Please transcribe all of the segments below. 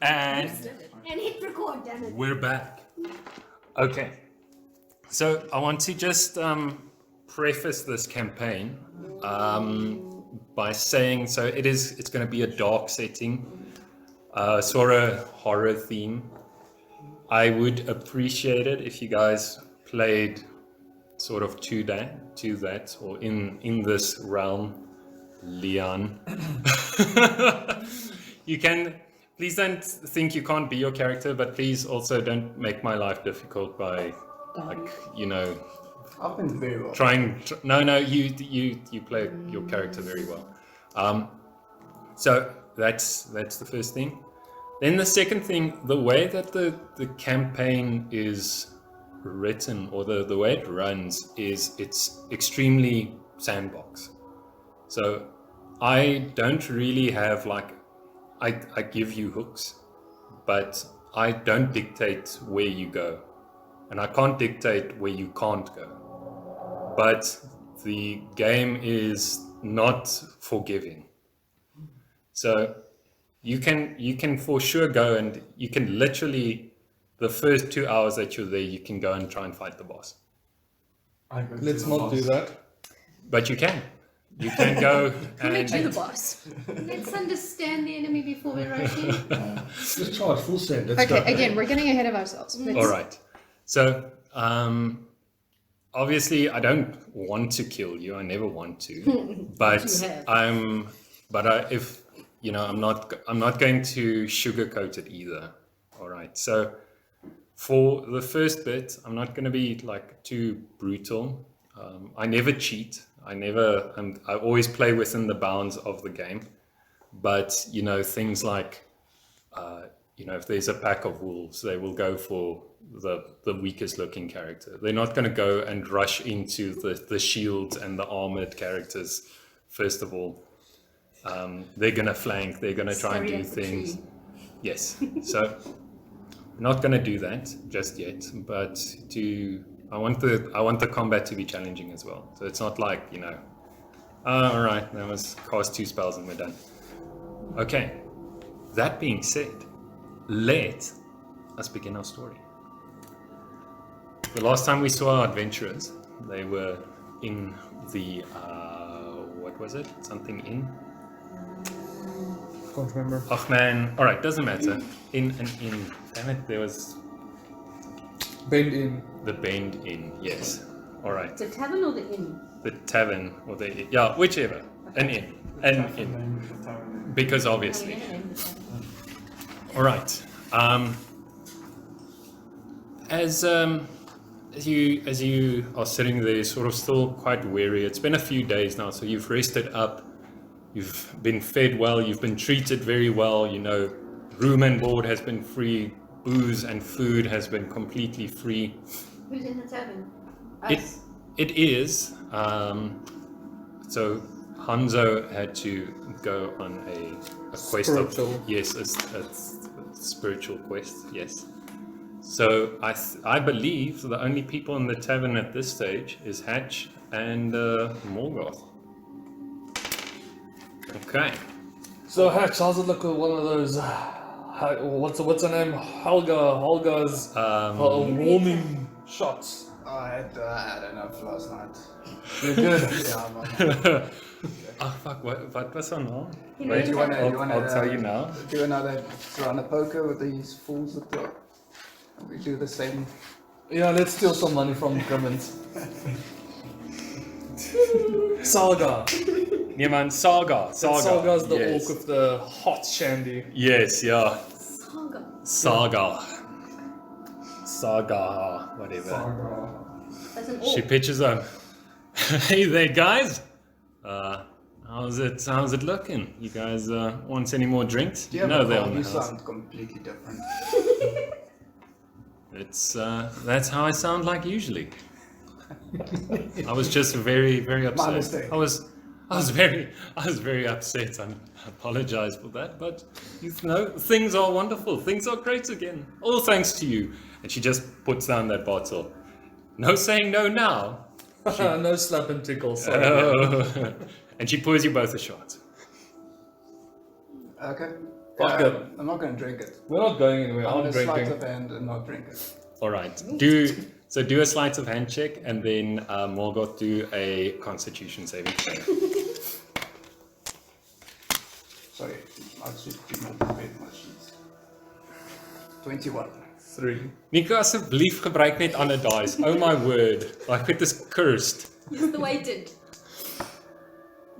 And And hit record, damn it. we're back. Okay. So I want to just preface this campaign by saying, so it's going to be a dark setting, sort of horror theme. I would appreciate it if you guys played sort of to that, or in this realm, Leon. You can, please don't think you can't be your character, but please also don't make my life difficult by, like, you know, I've been very well. No, you play your character very well. So that's the first thing. Then the second thing, the way that the campaign is written, or the way it runs, is it's extremely sandbox. So I don't really have, like, I give you hooks, but I don't dictate where you go, and I can't dictate where you can't go. But the game is not forgiving. So you can for sure go, and you can literally, the first 2 hours that you're there, you can go and try and fight the boss. Let's not do that. But you can go Who made you the and boss? Let's understand the enemy before we rush in. Just charge full send. Let's Okay, go. again, we're getting ahead of ourselves. all right. So obviously I don't want to kill you. I never want to. But if you know, I'm not going to sugarcoat it either. All right. So for the first bit, I'm not going to be like too brutal. I never cheat. I always play within the bounds of the game. But you know, things like you know, if there's a pack of wolves, they will go for the weakest looking character. They're not going to go and rush into the shields and the armored characters first of all. They're going to flank. They're going to try and do things. Yes. So not going to do that just yet. But I want the combat to be challenging as well. So it's not like, you know, all right, that was cast 2 spells and we're done. Okay. That being said, let us begin our story. The last time we saw our adventurers, they were in the what was it? Something inn? Can't remember. Oh man! All right, doesn't matter. In an inn. Damn it! There was Bend in. the Bend Inn. Yes. All right. The tavern or the inn? The tavern or the whichever. An inn. An inn. Because obviously. All right. As you are sitting there, sort of still quite weary. It's been a few days now, so you've rested up. You've been fed well. You've been treated very well. You know, room and board has been free. Booze and food has been completely free. Who's in the tavern? It is. So Hanzo had to go on a quest Spiritual. a spiritual quest. Yes. So I believe the only people in the tavern at this stage is Hatch and Morgoth. Okay. So Hatch, how's it look with one of those? What's her name? Helga's warming shots. I had enough last night. You're good. Yeah, man. Oh fuck! What was on now? You Wait, know, I'll tell you now. Do another round of poker with these fools at the... We do the same. Yeah, let's steal some money from Grimmins. Salga. Yeah, man, Saga. Salga's the yes. orc with the hot shandy. Yes, yeah. Saga. Saga, whatever. That's an She orc. pitches up. Hey there, guys. How's it looking? You guys want any more drinks? Yeah, No, but they're on you the house. sound completely different. It's that's how I sound like usually. I was just very, very upset. mistake. I was very upset. I apologize for that, but you know, things are wonderful. Things are great again. All thanks to you. And she just puts down that bottle. No saying no now. No slap and tickle. Sorry. Oh. And she pours you both a shot. Okay. Fuck Yeah, it. I'm not going to drink it. We're not going anywhere. I'm I'm going to sleight drinking. of hand and not drink it. All right. Do a sleight of hand check, and then Morgoth do a Constitution saving throw. Sorry, I should be more prepared my sheets. 21. 3. Nico, asseblief gebruik net ander dice. Oh my word. Like it is cursed. Use the weighted.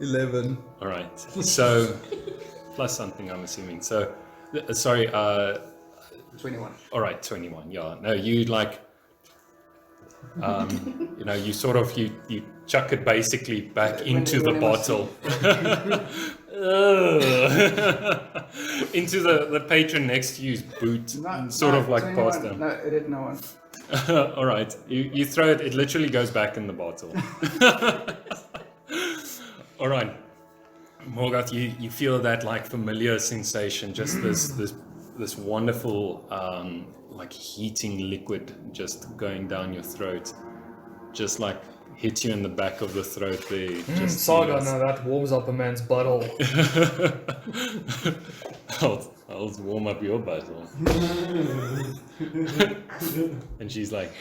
11. All right. So plus something, I'm assuming. So sorry. 21. All right. 21. Yeah. No, you like. You know, you sort of you chuck it basically back into the bottle. Into the patron next to you's boot, and sort of like 21. past them. No, it did no one. All right, you throw it. It literally goes back in the bottle. All right, Morgoth, you feel that like familiar sensation, just this wonderful like heating liquid just going down your throat, just like hit you in the back of the throat there. Just Saga, now that warms up a man's butthole. I'll warm up your butthole. And she's like,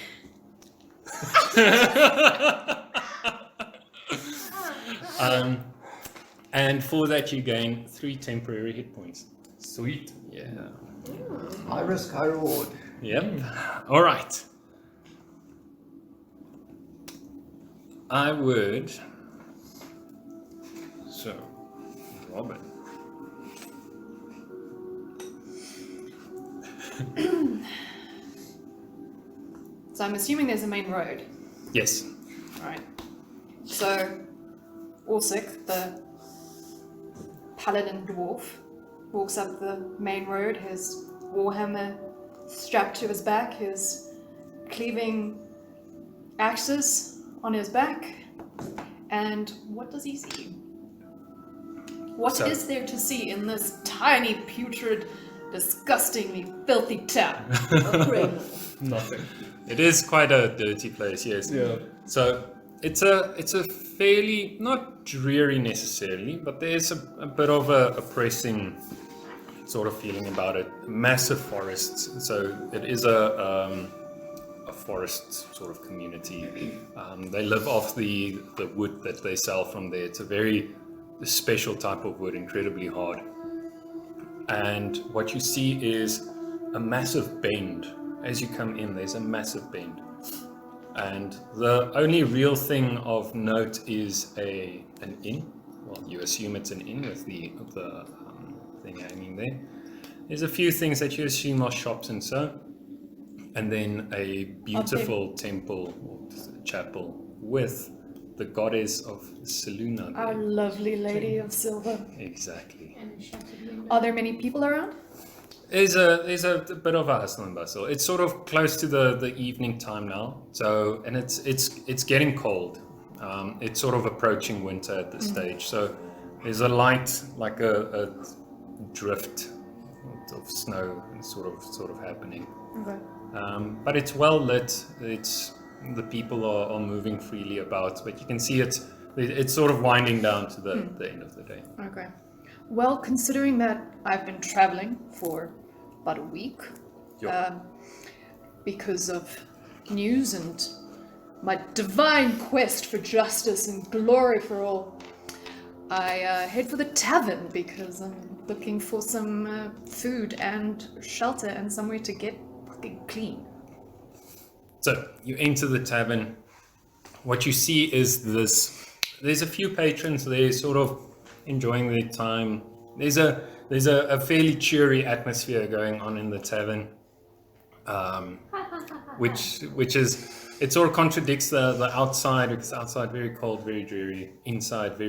and for that you gain 3 temporary hit points. Sweet. Yeah. High risk, high reward. Yep. All right. I would. So, Robin. So I'm assuming there's a main road. Yes. Right. So, Orsic, the paladin dwarf, walks up the main road, his warhammer strapped to his back, his cleaving axes on his back. And what does he see? What is So- there to see in this tiny, putrid, disgustingly filthy town? Nothing. It is quite a dirty place, yes. Yeah. So it's a fairly, not dreary necessarily, but there's a bit of a oppressing sort of feeling about it. Massive forests, so it is a forest sort of community. They live off the wood that they sell from there. It's a very special type of wood, incredibly hard. And what you see is a massive bend. As you come in, there's a massive bend. And the only real thing of note is an inn. Well, you assume it's an inn with the thing hanging there. There's a few things that you assume are shops and so. And then a beautiful temple or chapel with the goddess of Seluna there. Our lovely lady of silver. Exactly. Are there many people around? There's a bit of a hustle and bustle. It's sort of close to the evening time now. So, and it's getting cold. It's sort of approaching winter at this stage. So there's a light, like a drift of snow sort of happening. Okay. But it's well lit. The people are moving freely about, but you can see it's sort of winding down to the end of the day. Okay. Well, considering that I've been traveling for about a week, because of news and my divine quest for justice and glory for all, I head for the tavern because I'm looking for some food and shelter and somewhere to get fucking clean. So you enter the tavern. What you see is this. There's a few patrons there, sort of enjoying their time. There's a fairly cheery atmosphere going on in the tavern, which is, it sort of contradicts the outside, because outside very cold, very dreary. Inside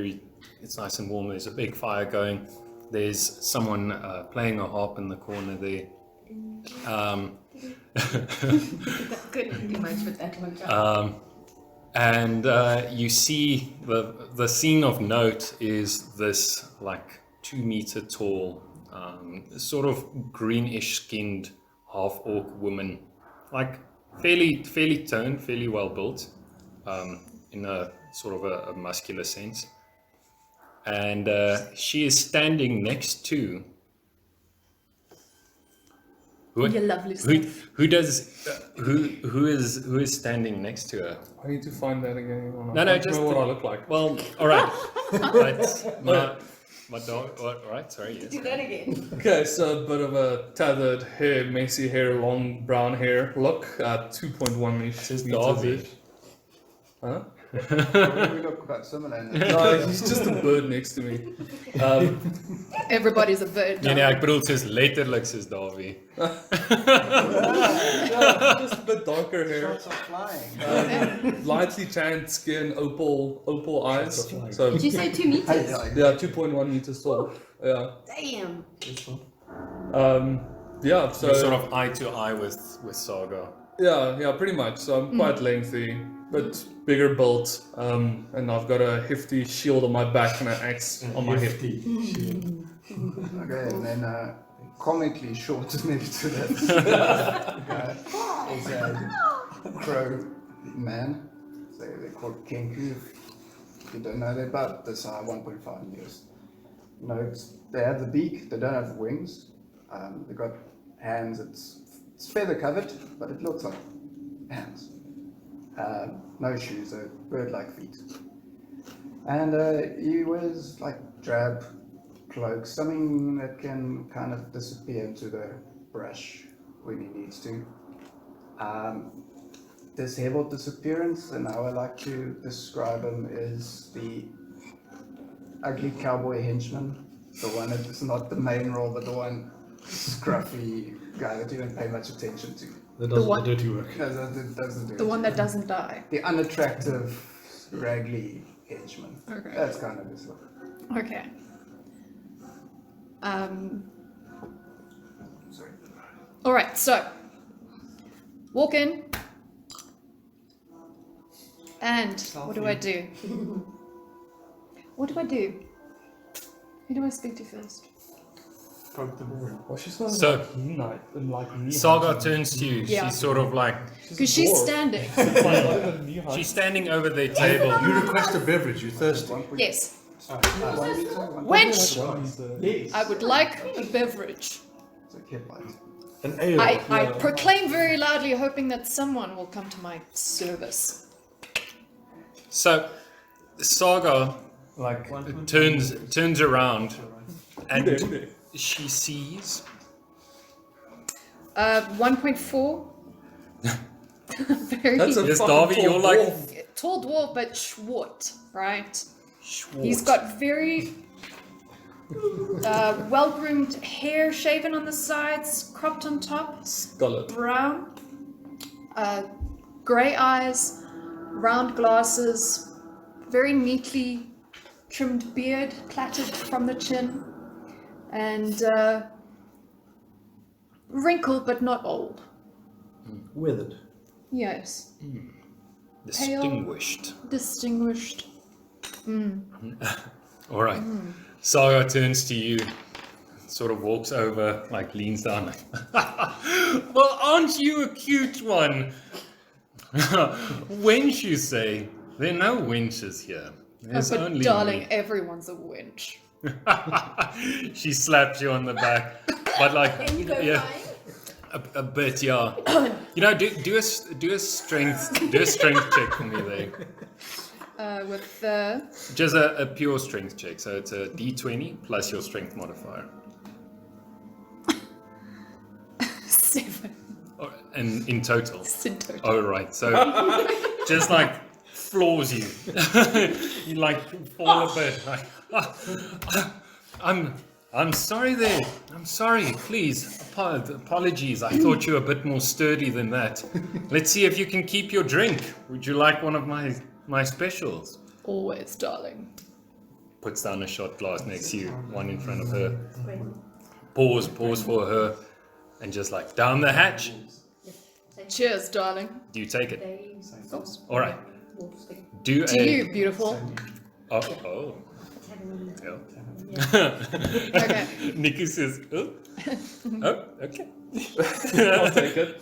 it's nice and warm. There's a big fire going. There's someone playing a harp in the corner there. Couldn't do much with that one. And you see the scene of note is this like 2 meter tall, sort of greenish skinned half orc woman, like fairly toned, fairly well built, in a sort of a muscular sense. And she is standing next to Your lovely stuff. who is standing next to her? I need to find that again. No, I just know what I look like. Well, all right. But my dog. What? All right. Sorry. Yes. Do that again. Okay, so a bit of a tethered hair, messy hair, long brown hair look. 2.1 meters. Darby. Huh? We look quite similar. In that. No, he's just a bird next to me. Everybody's a bird. Nee, ek bedoel soos letterlik soos Davie. Yeah, just a bit darker hair. Shots are flying. Lightly tanned skin, opal eyes. So Did you say 2 meters? yeah, 2.1 meters tall. Yeah. Damn. Yeah. So You're sort of eye to eye with Saga. yeah, pretty much. So I'm quite lengthy, but bigger built. And I've got a hefty shield on my back and an axe on my hip. Okay, and then comically short next to that guy is a crow man. So they're called kenku. If you don't know, they're about this high, 1.5 meters. No, they have the beak. They don't have wings. They've got hands. It's feather covered, but it looks like hands. No shoes, bird-like feet. And he wears like drab cloak, something that can kind of disappear into the brush when he needs to. This hairbolt disappearance, and how I like to describe him, is the ugly cowboy henchman, the one that's not the main role, but the one scruffy guy that you don't pay much attention to. That does one- the dirty work. Doesn't do The it. one that doesn't die. The unattractive, raggly henchman. Okay. That's kind of his look. Okay. Sorry. All right. So walk in. And what do I do? What do I do? Who do I speak to first? Poke the board. Well, she's not So- like knee-night and like knee Saga turns to you. Yeah. She's sort of like Because she's standing. she's standing over their table. You request a beverage, you thirsty. Yes. 1 meter, 1 Wench, Yes. I would like a beverage. It's a kid bite. An ale. I proclaim very loudly, hoping that someone will come to my service. So Saga like turns around and she sees 1.4. Very That's a Yes, fucking Darby, tall you're like- dwarf. tall dwarf, but Schwart, right? Schwartz. He's got very well-groomed hair, shaven on the sides, cropped on top, Scarlet. brown, grey eyes, round glasses, very neatly trimmed beard, plaited from the chin, and wrinkled but not old. Weathered. Yes, distinguished. distinguished. All right. Saga turns to you, sort of walks over, like leans down. Like, well, aren't you a cute one? Wench, you say? There are no wenches here. There's But only darling, everyone's a wench. me. She slaps you on the back, but like, Can you go yeah, flying? a bit, yeah. You know, do a strength check for me there. With Just a pure strength check. So it's a d20 plus your strength modifier. 7 Oh, and in total. in total. Oh, right. So just like floors you. You like fall a bit. Like, I'm sorry there. I'm sorry. Please. Apologies. I thought you were a bit more sturdy than that. Let's see if you can keep your drink. Would you like one of my specials? Always, darling. Puts down a shot glass next to you, one in front of her. Pause for her. And just like, down the hatch. Cheers, darling. Do you take it? Oops. All right. Do To you, beautiful. Oh. Yeah. Okay. Nikki says, oh, okay. I'll take it.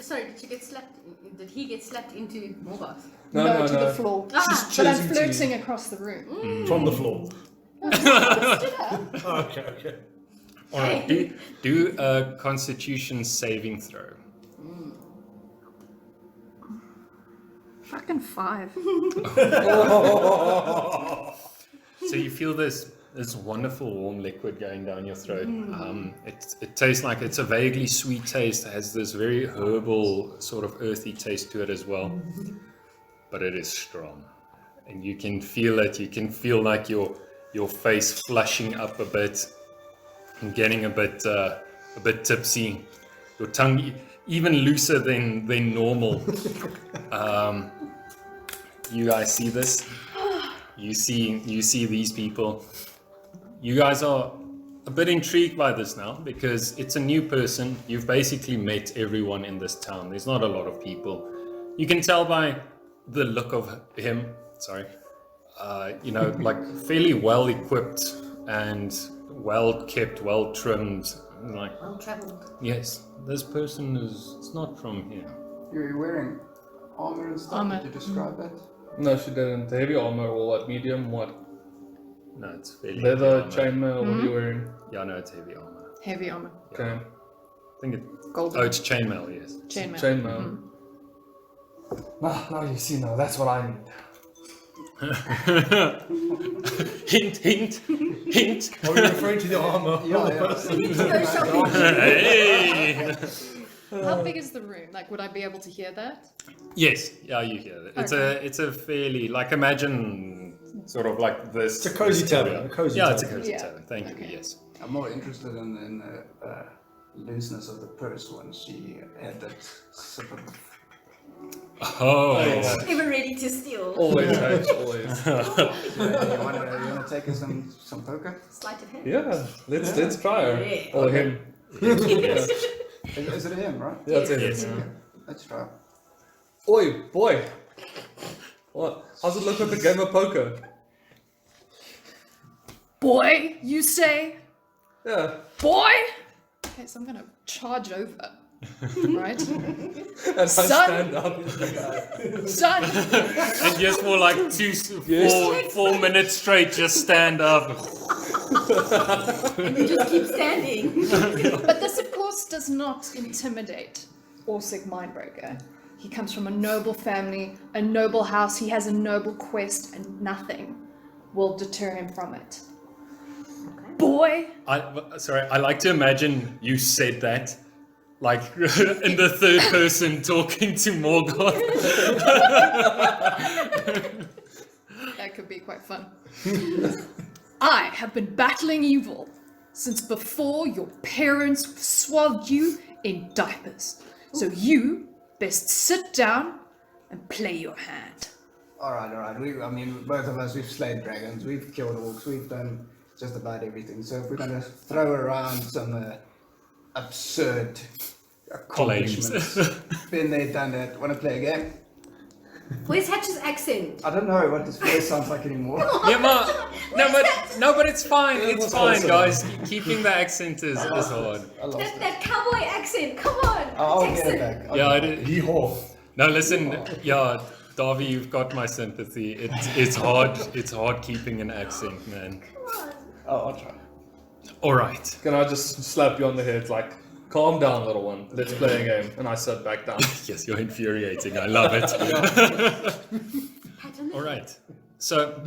Sorry, did you get slapped? Did he get slapped into Morgoth? No, to the floor. Ah, But I'm chasing to flirting across the room. From the floor. Okay. All right. Do a Constitution saving throw. Fucking 5. So you feel this wonderful warm liquid going down your throat. It tastes like it's a vaguely sweet taste. It has this very herbal sort of earthy taste to it as well. But it is strong, and you can feel it. You can feel like your face flushing up a bit and getting a bit tipsy. Your tongue even looser than normal. You guys see this? You see these people. You guys are a bit intrigued by this now because it's a new person. You've basically met everyone in this town. There's not a lot of people. You can tell by the look of him. Sorry. Like fairly well equipped and well kept, well trimmed. Like Well travelled. yes, this person is not from here. You're wearing armor and stuff. Armor. Did you describe that? No, she didn't. Heavy armor or what? Medium? What? No, it's fairly Leather, heavy armor. chainmail? What are you wearing? Yeah, no, it's heavy armor. Heavy armor. Okay. I think it. Golden. Oh, it's chainmail. Yes. Chainmail. Chainmail. Now you see. Now that's what I need. Hint, hint, hint. Are you referring to the armor? Hey. How big is the room? Like, would I be able to hear that? Yes, yeah, you hear that. Okay. It's a fairly imagine sort of like this. It's a cozy this tavern, area. a cozy yeah, it's a tavern. cozy Yeah. tavern. Thank you. Okay. Yes. I'm more interested in the looseness of the purse when she had that sip of. Oh. Ever ready to steal. Always, H, always. You wanna take us some poker? Sleight of hand. Yeah, let's try her. Yeah. Or him. Yes. Is it him, right? Yeah, that's it. Yes. Yeah. Let's try. Oi, boy. What? How's it look with the game of poker? Boy, you say? Yeah. Boy? Okay, so I'm gonna charge over. Right? And I Son. stand up. Son! And just for like 4 minutes straight, just stand up. And you just keep standing. But this, of course, does not intimidate Orsig Mindbreaker. He comes from a noble family, a noble house, he has a noble quest, and nothing will deter him from it. Boy! I like to imagine you said that. Like in the third person talking to Morgoth. That could be quite fun. I have been battling evil since before your parents swathed you in diapers. So you best sit down and play your hand. All right. Both of us, we've slayed dragons, we've killed orcs, we've done just about everything. So if we're gonna throw around some absurd accomplishments, been there, done that. Want to play a game? Where's Hatch's accent? I don't know what this voice sounds like anymore. Yeah, but it's fine. It's fine, guys. Keeping the accent is hard. I lost it. That cowboy accent, come on! I'll get Accent. it back. Yeah, I did. Yeehaw. No, listen. Yeah, Davy, you've got my sympathy. It's hard. It's hard keeping an accent, man. I'll try. All right. Can I just slap you on the head like, calm down, little one. Let's play a game. And I sit back down. Yes, you're infuriating. I love it. Hat on the All right. So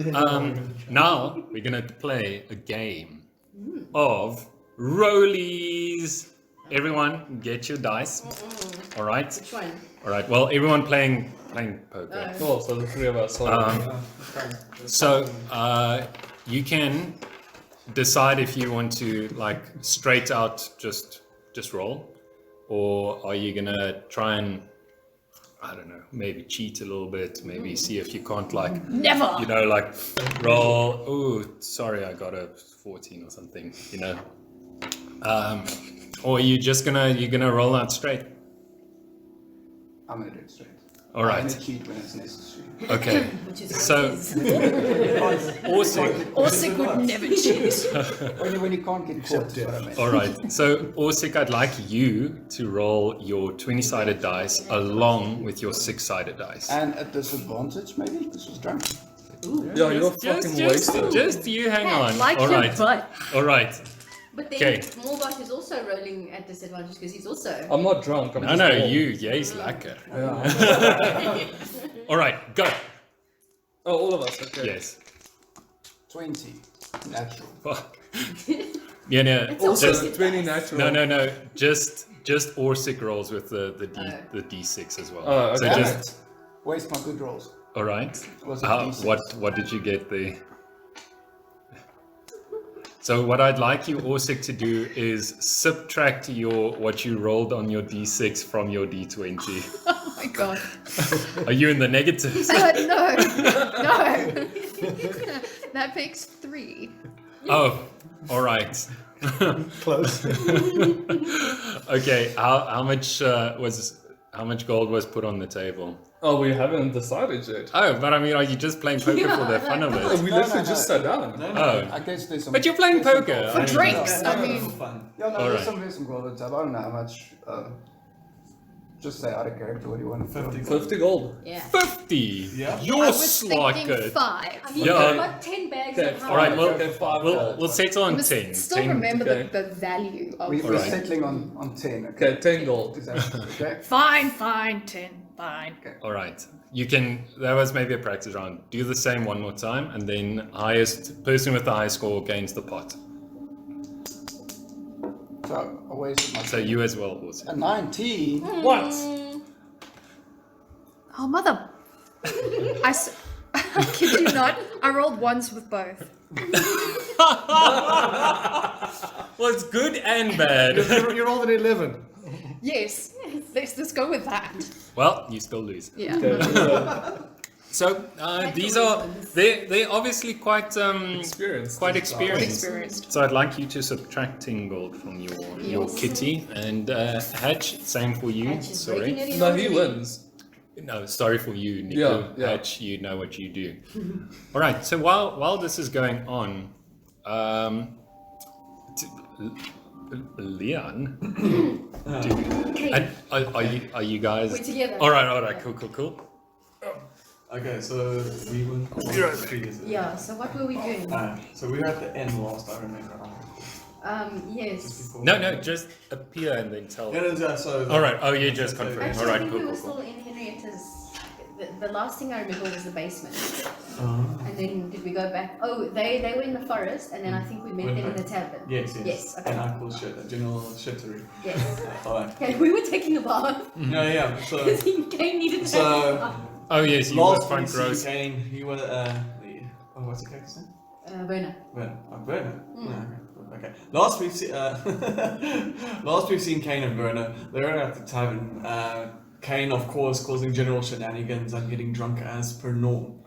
now we're gonna play a game of rollies. Everyone, get your dice. All right. Which one? All right. Well, everyone playing poker. Oh, so the three of us. So you can decide if you want to like straight out just roll, or are you gonna try and I don't know, maybe cheat a little bit, maybe see if you can't like Never! like roll. Oh, sorry, I got a 14 or something. Or you're gonna roll out straight. I'm gonna do it straight. All right. I'm gonna cheat when it's necessary. Okay. Which is So Orsig. Orsig would never cheat. when you can't get caught, is what I mean. All right. So Orsig, I'd like you to roll your 20-sided dice along with your 6-sided dice. And at disadvantage, maybe? This was drunk. Yeah, you're fucking wasted. Just you hang on. Like All your right. butt. All right. But then Okay. Morgoth is also rolling at disadvantage because he's also. I'm not drunk. I'm No, just no, old. jy's lekker. Yeah. All right, go. Oh, all of us. Okay. Yes. 20. Natural. Fuck. Yeah, no. Also, Just, 20 natural. no. Just Orsic rolls with the D6 as well. Oh, So okay. Damn just it. Waste my good rolls. all right. Was it D6? What did you get there? So what I'd like you, Orsic, to do is subtract what you rolled on your D6 from your D20. Oh my god. Are you in the negatives? No. That makes 3. Oh, all right. Close. Okay. How much gold was put on the table? Oh, we haven't decided yet. Oh, but I mean, are you just playing poker for the fun of Oh, it? we literally just sat down. Oh, I guess there's some. but you're playing there's some poker. gold. For I mean, drinks, I for mean. fun. Yeah, no, Alright. there's some gold on top. I don't know how much. Just say out of character. What do you want to 50. 50 gold. Yeah. 50. Yeah. You're I was thinking slugger. 5. I mean, Yeah. I've got 10 bags Okay, of All right, hard. well, Okay, 5 we'll gold. settle on You must 10. still 10. remember okay. the value of We're Alright. settling on 10. Okay, 10 gold. Exactly. Okay. Fine, 10, fine. All right. You can. That was maybe a practice round. Do the same one more time, and then highest person with the highest score gains the pot. So I wasted my. So you as well, Orsic. A 19. What? Oh, mother. I kid you not, I rolled once with both. Well, it's good and bad. You rolled an 11. Yes, let's go with that. Well, you still lose. Yeah. So these are they're obviously quite Experience. quite experienced. Experienced. So I'd like you to subtract 10 gold from your Yes. kitty, and Hatch, same for you. Hatch is breaking Sorry. it in No, on he me. wins. No, sorry for you, Nico. Yeah. Hatch, you know what you do. All right. So while this is going on, Leon, and are you guys? We're together. All right. Cool. Okay, so we went previous. Yeah, so what were we doing? So we were at the end last, I remember. Yes. No, just appear and then tell. So All right. Oh, you're just confirming. Actually, All I right. think we Cool. were still in Henrietta's. The last thing I remember was the basement. Uh-huh. And then did we go back? Oh, they were in the forest, and then I think we met them in the tavern. Yes. Yes, okay. And I called general shittery. Yes. Alright. Okay, we were taking a bath No, yeah. So because Kane needed to take a So- bath. Oh yes, you were last front we row. see Kane, he was what's the character's name? Werner. Werner. Okay. Last we've seen Kane and Werner. They're at the tavern. Kane, of course, causing general shenanigans and getting drunk as per norm.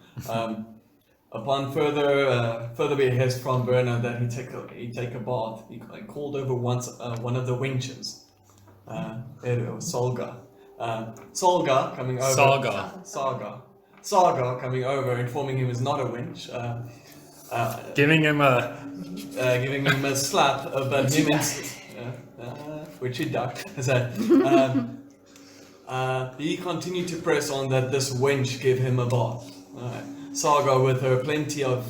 Upon further behest from Werner that he take a bath, he called over once one of the wenches, Solga. Solga coming over. Saga coming over, informing him is not a wench. Giving him a. Giving him a slap, but him which he ducked. So, he continued to press on that this wench gave him a bath. Saga, with her plenty of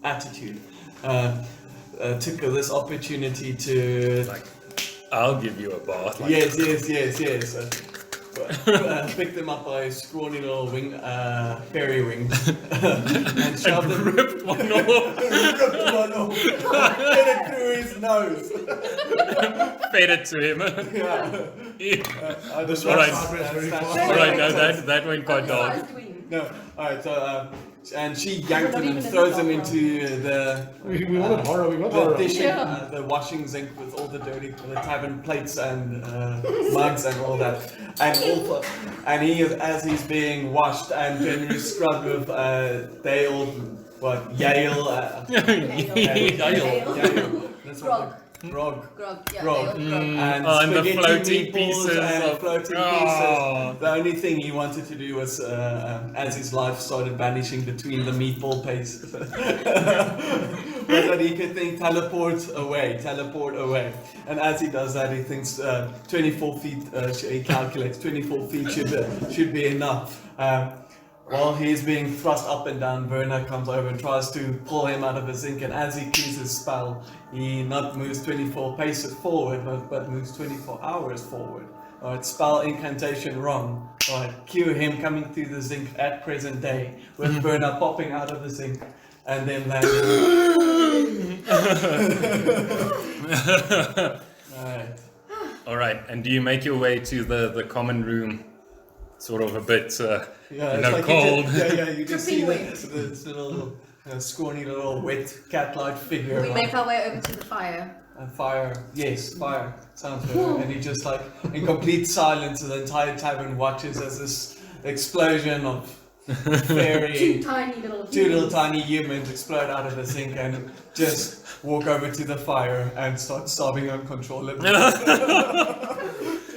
attitude, took this opportunity to. Like, I'll give you a bath. Like, Yes. Picked him up by his scrawny little wing, fairy wings, and shoved him. ripped one off, Ripped him one off. Get it through his nose. fed it to him. Yeah. This All right. progress very fast. Alright, no, that went quite dark. Sized wing. No, alright, so, and she yanked him and throws him into the We wanted horror, we got the horror. dishing, Yeah. the washing zinc with all the the tavern plates and mugs and all that. And he is, as he's being washed and generally scrubbed with Dale, Yale. Yale. That's what Grog. Grog, yeah. Grog. they all grog. And, Oh, and the spaghetti floating meatballs pieces and of- floating Oh. pieces. The only thing he wanted to do was, as his life started vanishing between the meatball paste, was that he could think teleport away. And as he does that, he thinks 24 feet. He calculates 24 feet should be enough. While he's being thrust up and down, Verna comes over and tries to pull him out of the zinc, and as he cues his spell, he not moves 24 paces forward, but moves 24 hours forward. Alright, spell incantation wrong. Alright, cue him coming through the zinc at present day, with Verna popping out of the zinc, and then landing. Alright. All right, and do you make your way to the common room, sort of a bit, cold? You just see this little scrawny little wet cat-like figure. We make our way over to the fire. And fire, yes, fire. Sounds better. And he just like, in complete silence, the entire tavern watches as this explosion of Two two little tiny humans explode out of the zinc and just walk over to the fire and start sobbing uncontrollably.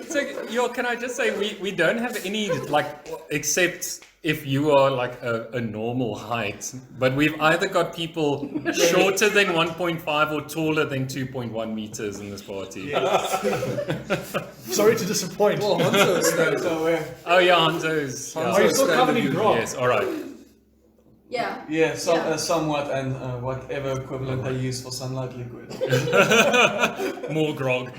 So, can I just say, we don't have any, like, except if you are like a normal height, but we've either got people shorter than 1.5 or taller than 2.1 meters in this party. Sorry to disappoint. Well, Hanzo's standing. Oh yeah, Hanzo's. Yeah. Are you still covered in grog? Yes, all right. Yeah. Yeah, somewhat, and whatever equivalent they use for sunlight liquid. More grog.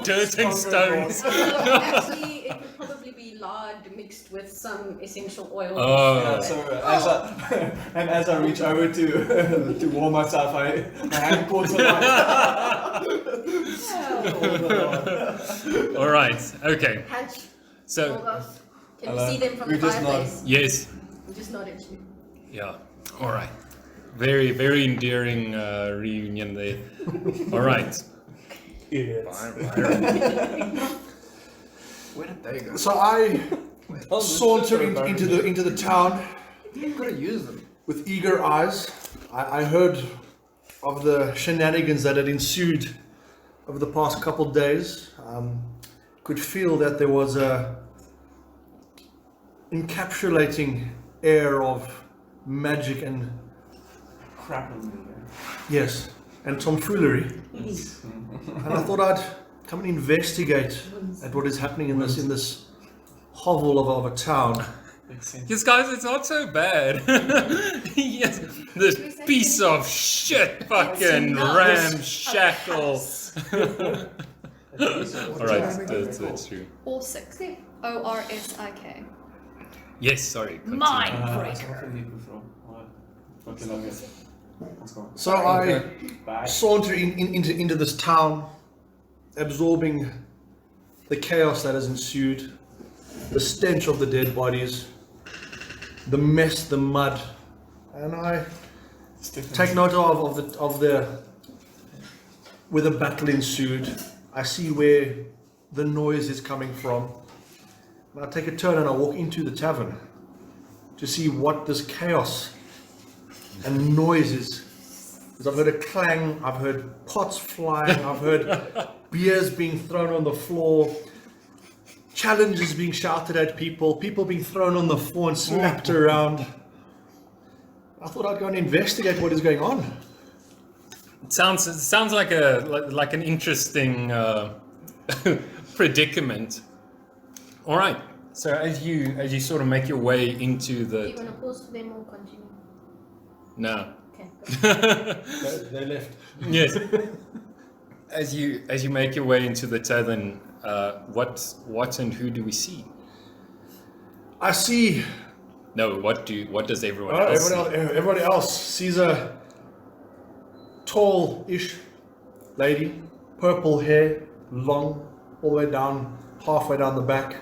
Dirt and stones. Actually, it would probably be lard mixed with some essential oil. Oh. Yeah, so as I reach over to warm myself, my hand caught the light. All right. Okay. Hatch, So Morgoth, can you see them from the We just nod. fireplace? yes. We just nodded to you. Yeah. All right. Very, very endearing reunion there. All right. Where did they go? So I saunter into the town You've got to use them. with eager eyes. I heard of the shenanigans that had ensued over the past couple days. Could feel that there was a encapsulating air of magic and Crap in there. yes, and tomfoolery. And I thought I'd come and investigate at what is happening in this hovel of a town. Makes sense. Yes, guys, it's not so bad. Yes, this piece of shit fucking ramshackle. All right, that's true. Orsic. O-R-S-I-K. Yes, sorry. continue. Mindbreaker. Okay, love it. Let's go. So I Bye. saunter into this town, absorbing the chaos that has ensued, the stench of the dead bodies, the mess, the mud, and I take note of the where the battle ensued. I see where the noise is coming from, and I take a turn and I walk into the tavern to see what this chaos and noise is. Because I've heard a clang, I've heard pots flying, I've heard beers being thrown on the floor, challenges being shouted at people, people being thrown on the floor and slapped around. I thought I'd go and investigate what is going on. It sounds like an interesting predicament. All right. So as you sort of make your way into Do you the want to pause for them or continue? no. Okay. They left. Yes. As you make your way into the tavern, what and who do we see? I see No, what does everyone else see? everybody else sees a tall-ish lady, purple hair, long, all the way down, halfway down the back,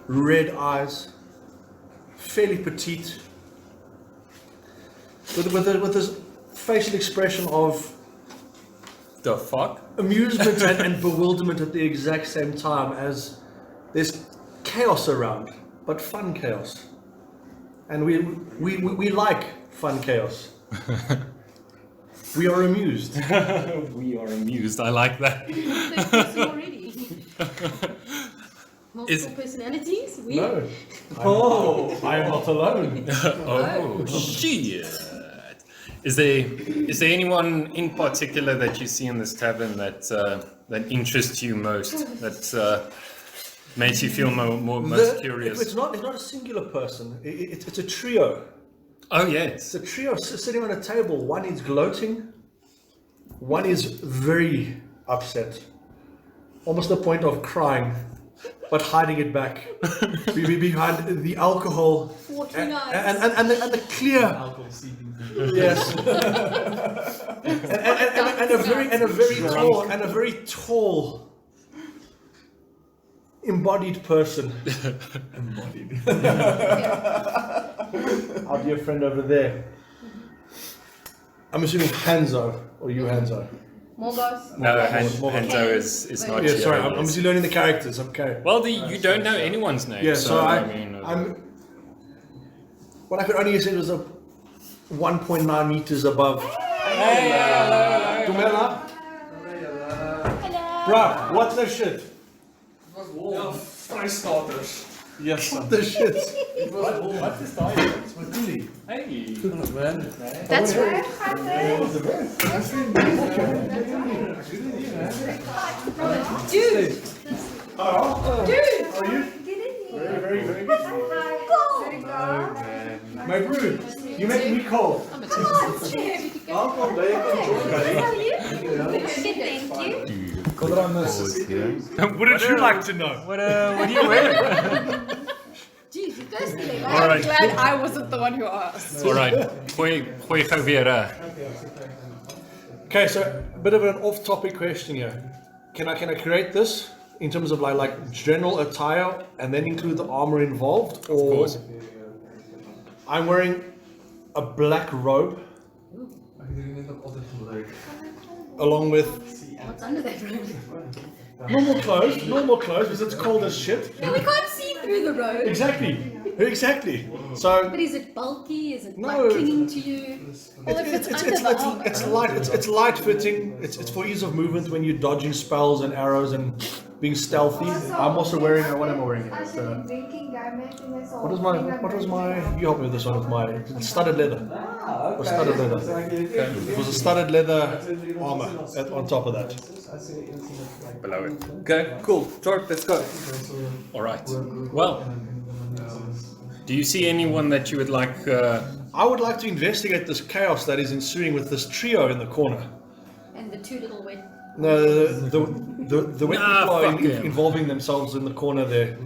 red eyes, fairly petite, with this facial expression of The fuck? amusement and bewilderment at the exact same time, as there's chaos around, but fun chaos. And we like fun chaos. We are amused. We are amused. I like that. Third person already. Multiple personalities? We? No. Oh, I am not alone. Oh shit! Is there anyone in particular that you see in this tavern that interests you most? That Makes you feel most curious. It's not a singular person. It's a trio. Oh, yes. It's a trio sitting on a table. One is gloating. One is very upset, almost the point of crying, but hiding it back behind the alcohol and the clear. Alcohol seeping through. Yes. and a very tall, embodied person. Embodied. Our dear friend over there. I'm assuming Hanzo, or you Hanzo. Morgos. No, Hanzo is not Yeah, here. sorry, I'm busy learning the characters. Okay. Well, you don't know anyone's name. Yeah, so I'm. What I could only say was 1.9 meters above. Tumela? Bruh, what's that shit? Ja, vrijstaters. Yes, sir. What the shit? Wat is daai? Dis my coolie. Hey. Man. That's right. Dude! Dude! Are you? Very, very good. My brew, you make me cold. I'll come back and join, buddy. Thank you. Wouldn't you like to know? What are you wearing? Jeez, you thirsty, All right? right. Glad I wasn't the one who asked. All right. Gooi gou weer. Okay, so a bit of an off-topic question here. Can I create this in terms of like general attire and then include the armor involved? Or Of course. I'm wearing a black robe along with What's under that robe? normal clothes because it's cold as shit. Yeah, we can't see through the robe. Exactly. So But is it bulky? Is it No. like clinging to you? it's light. It's light fitting. It's for ease of movement when you're dodging spells and arrows and being stealthy. I'm also wearing. What am I wearing? What was my? You help me with this one with my studded leather. Or studded leather. It was a studded leather armor on top of that. Below it. Okay, cool. Torp, let's go. All right. Well, do you see anyone that you would like? I would like to investigate this chaos that is ensuing with this trio in the corner. And the two little wet. No, the wet Nah, people are fuck him. involving themselves in the corner there.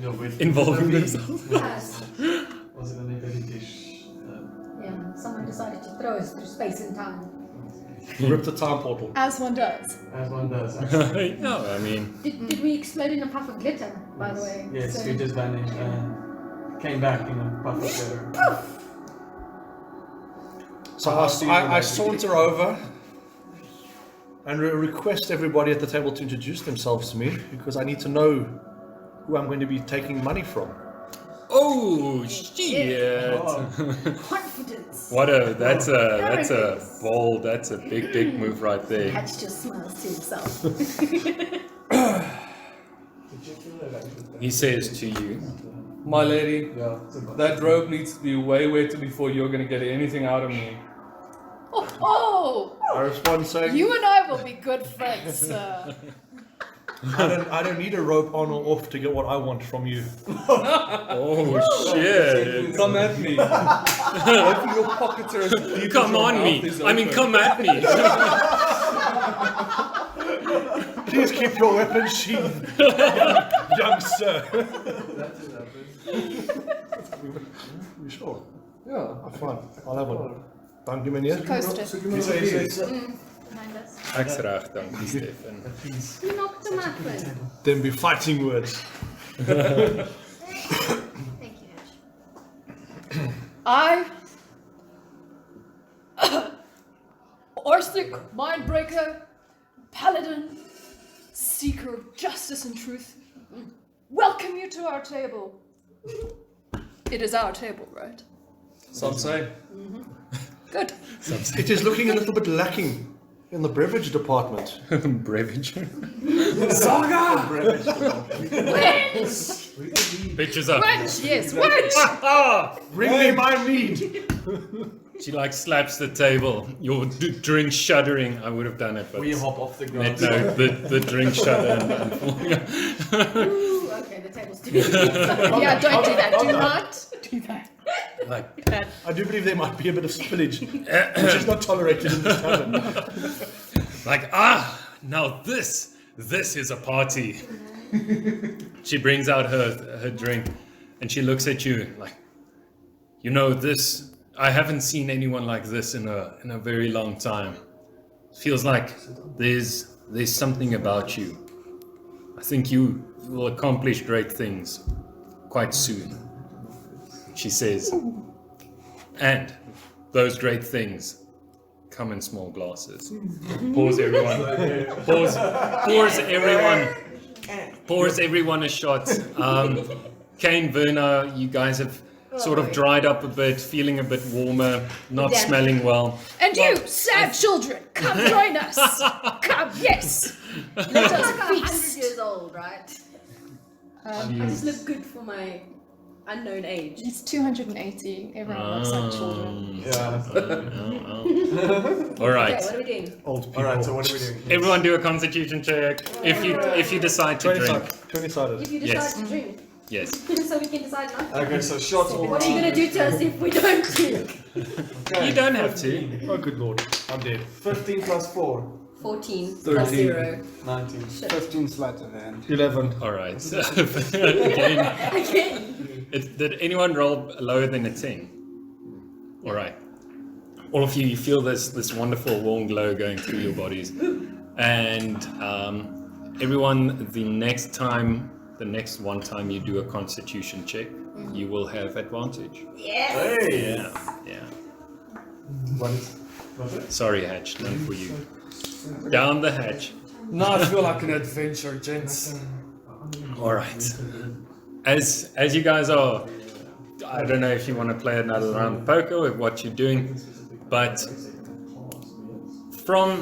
Involving themselves. Yes. Was it an ability dish? Yeah, someone decided to throw us through space and time. Rip the time portal. As one does. As one does. No, I mean, Did we explode in a puff of glitter, by the way? Yes, So- we just vanished and came back in a puff of glitter. So I saunter over and request everybody at the table to introduce themselves to me because I need to know who I'm going to be taking money from. oh shit! Confidence. That's a bold, that's a big move right there. Hatch just smiles to himself. He says to you, My lady, that robe needs to be way wetter before you're gonna get anything out of me. Oh, I respond saying, you and I will be good friends, sir. I don't need a rope on or off to get what I want from you. "Oh shit! Come at me. Open your pockets are as deep Come as your on mouth me! is I mean, open. come at me!" Please keep your weapon sheathed, young sir. You sure? Yeah. Fine, I'll have one. Dank je meneer. Coaster. Behind us. Ek's reg, dankie Stefan. You knocked him up, then. Then be fighting words. Thank you, Hatch. Orsic, Mindbreaker, Paladin, Seeker of Justice and Truth, welcome you to our table. It is our table, right? Some say. Good. It is looking a little bit lacking in the beverage department. Beverage. Saga! Pictures up. Wench, yes, wench! Bring me my mead! She like slaps the table. Your drink shuddering. I would have done it, but We hop off the ground. no, the drink shudder. Ooh, okay, the table's doing it. Yeah, don't do that. Do not do that. Like, Bad. I do believe there might be a bit of spillage, which is not tolerated in this tavern. like, now this is a party. She brings out her drink and she looks at you like, you know, this, I haven't seen anyone like this in a very long time. Feels like there's something about you. I think you will accomplish great things quite soon. She says, and those great things come in small glasses. Pours everyone. Pours everyone a shot. Kane, Verna, you guys have sort of dried up a bit, feeling a bit warmer, not Yeah. smelling well. And you, sad children, come join us. Come, yes. Let I'm us like 100 feast. years old, right? I just look good for my unknown age. It's 280. Everyone looks like children. Yeah. All right. Okay, what are we doing? Old people. Alright, so what are we doing? Everyone do a constitution check if you decide to 20 drink. sided. 20 sided. If you decide Yes. to drink, Yes. so we can decide not to. Okay, so shots or What are you gonna do to us if we don't drink? Okay. You don't have to. Oh, good lord. I'm dead. 15 plus 4. 14 13. plus 0. 19. 15 sleight of hand. 11. All right. So, again, Again. did anyone roll lower than a 10? All right. All of you feel this wonderful warm glow going through your bodies, and everyone, the next one time you do a Constitution check, you will have advantage. Yes. Hey! Yeah. What is Sorry, Hatch, none for you. Down the hatch. No, I feel like an adventure, gents. All right. As you guys are, I don't know if you want to play another round of poker with what you're doing, but from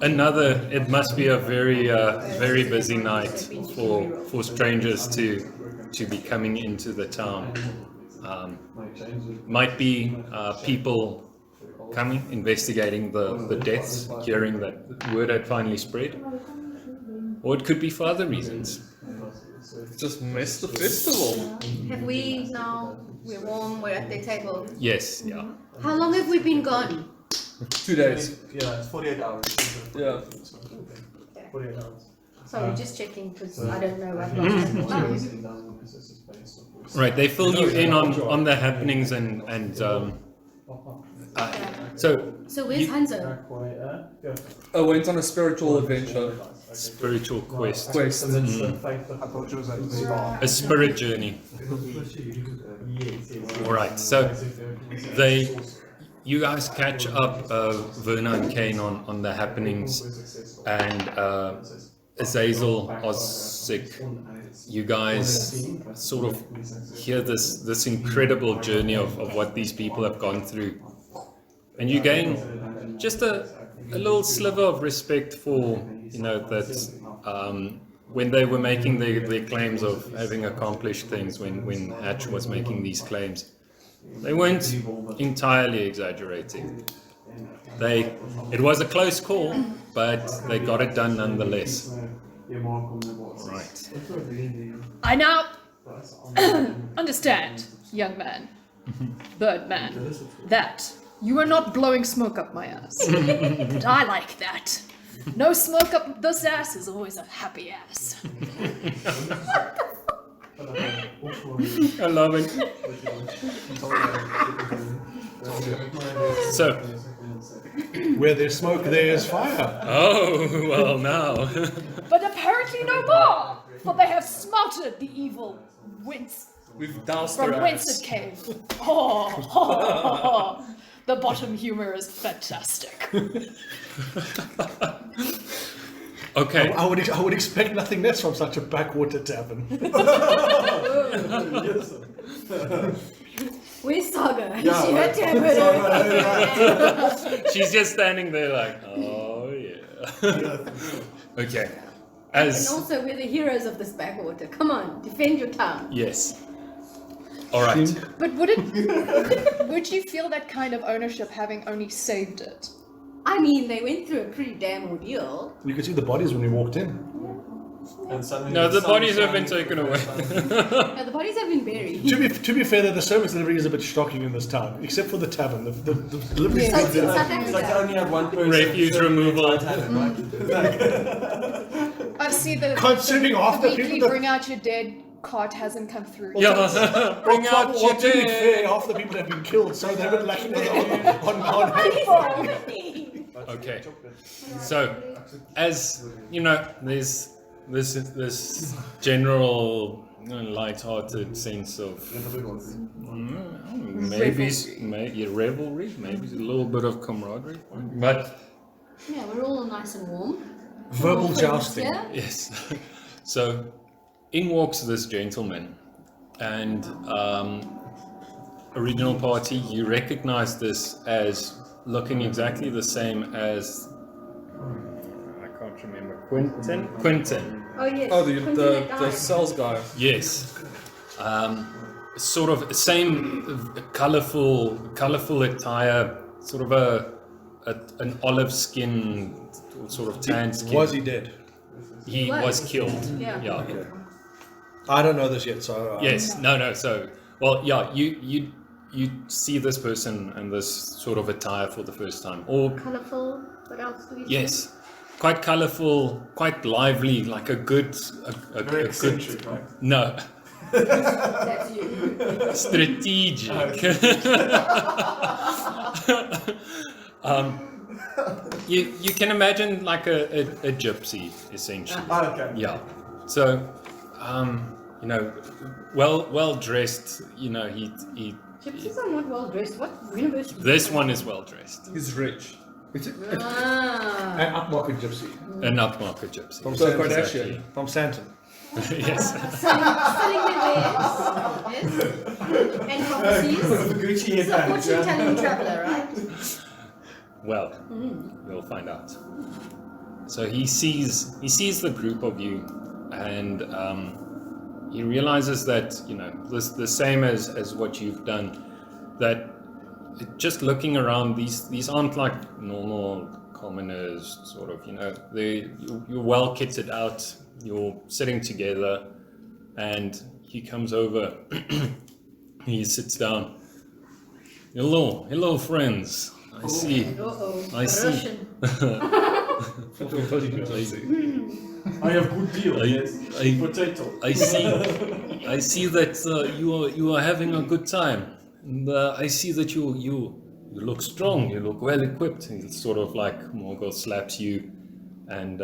it must be a very busy night for strangers to be coming into the town. Might be people coming, investigating the deaths, hearing that word had finally spread, or it could be for other reasons. Just missed the festival. Have we now? We're warm. We're at the table. Yes, yeah. How long have we been gone? 2 days. Yeah, it's 48 hours. Yeah. 48 hours. Sorry, just checking because I don't know what last time. Right, they fill you in on the happenings and so So where's Hanzo? I went on a spiritual adventure. spiritual quest, I thought she was at the spa. a spirit journey. All right, so you guys catch up, Verna and Kane, on the happenings, and Azazel, Oszik. You guys sort of hear this incredible journey of what these people have gone through, and you gain just a little sliver of respect for, that when they were making their claims of having accomplished things, when Hatch was making these claims, they weren't entirely exaggerating. It was a close call, but they got it done nonetheless. Right. I now understand, young man, Birdman, that you are not blowing smoke up my ass. But I like that. No smoke up this ass is always a happy ass. I love it. So, Where there's smoke, there's fire. oh, well now. But apparently no more, for they have smelted the evil whence We've doused from their whence ass. it came. The bottom humor is fantastic. Okay. I would expect nothing less from such a backwater tavern. Where's Saga? Yeah, She had to have it. She's just standing there like, oh yeah. Okay. And As also, we're the heroes of this backwater. Come on, defend your town. yes. All right. But would you feel that kind of ownership having only saved it? I mean, they went through a pretty damn ordeal. You could see the bodies when we walked in. And suddenly No, the sun bodies have been shining taken for the away. first time. No, the bodies have been buried. To be fair, the service delivery is a bit shocking in this town, except for the tavern. The delivery Yeah. is It's in South It's like I Africa. only have one person. Refuse serving the removal. entire tavern, right? I see the Considering half the weekly people that- bring out your dead cart hasn't come through. Yeah, bring out well, your to be dead. fair, half the people have been killed, so they're a bit lucky on Okay, so as you know, there's this general light-hearted sense of maybe revelry, maybe a little bit of camaraderie, but Yeah, we're all nice and warm. verbal Friends, jousting. yeah? yes. So in walks this gentleman, and original party, you recognize this as looking exactly the same as I can't remember Quentin. Oh yes. Oh, Quentin the that died. sales guy. Yes. Sort of same colorful attire, sort of an olive skin, sort of tan skin. Was he dead? He was killed. Yeah. I don't know this yet, so. Yes. No. So, well, yeah. You see this person and this sort of attire for the first time, or Colourful. What else do we yes, quite colorful, quite lively, like a good. Very eccentric, right? No. That's you. Strategic. You can imagine like a gypsy essentially. Ah, okay. Yeah. So, you know, well dressed. You know, he Gypsies are not well dressed. What university? this one is well dressed. He's rich. It's Ah. an upmarket gypsy. An upmarket gypsy. From So Santon. Kardashian. From Santon. Yes. Selling their wares. Yes. And prophecies. Gucci He's a fortune-telling traveller, right? Well, we'll find out. So he sees the group of you, and he realizes that, you know, the same as what you've done, that just looking around, these aren't like normal commoners, sort of, you know, you're well kitted out, you're sitting together, and he comes over, he sits down. Hello friends. I see. Uh-oh. I see. Russian. I have good deal. Yes. Potato. I see that you are having a good time, and I see that you look strong. You look well equipped. And it's sort of like Morgul slaps you, and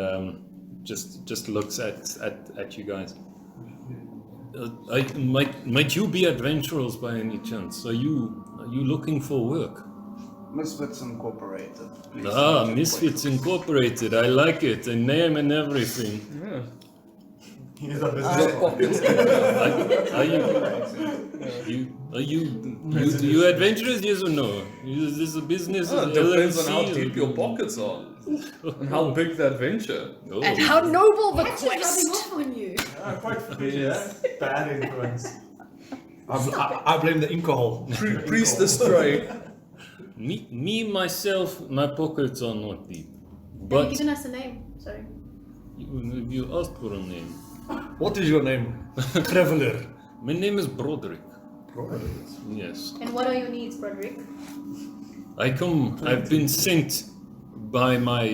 just looks at you guys. Might you be adventurers by any chance? Are you looking for work? Misfits Incorporated. Please Ah, don't Misfits wait. Incorporated. I like it. A name and everything. Yeah. He's a business. Are you adventurous? Yes or no? Is this a business? Oh, it depends on how deep your pockets are and how big the adventure. Oh. And how noble the That's just rubbing quest! off on you. Quite familiar. Bad influence. I blame the alcohol. Priest astray. Me myself, my pockets are not deep. Have you But given us a name? Sorry. you asked for a name. What is your name? Traveler. My name is Broderick. Yes. And what are your needs, Broderick? I've been sent by my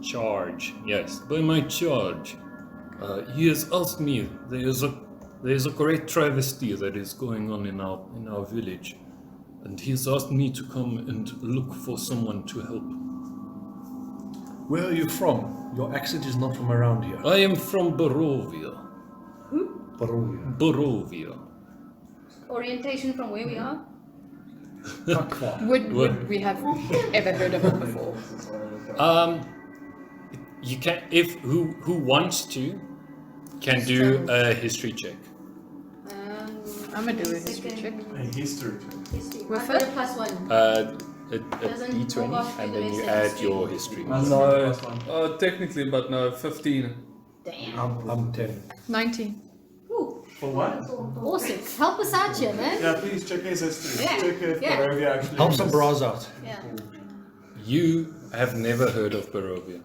charge. Yes, by my charge. He has asked me. There's a great travesty that is going on in our village, and he has asked me to come and look for someone to help. Where are you from? Your accent is not from around here. I am from Barovia. Barovia. Barovia. Orientation from where we are? Not far. Would we have ever heard of it before? You can, if who wants to, can do a history check. I'm gonna do a history check. A history. History. With I've got it? a +1. A Doesn't d20, Morgoth and do then the you best add at your history? history. No, technically, but no, 15. Damn. I'm 10. 19. Ooh, For what? awesome. Help us out here, man. Yeah, please check his history. Yeah, Check if yeah. Barovia actually Help some exists. bras out. Yeah. You have never heard of Barovia.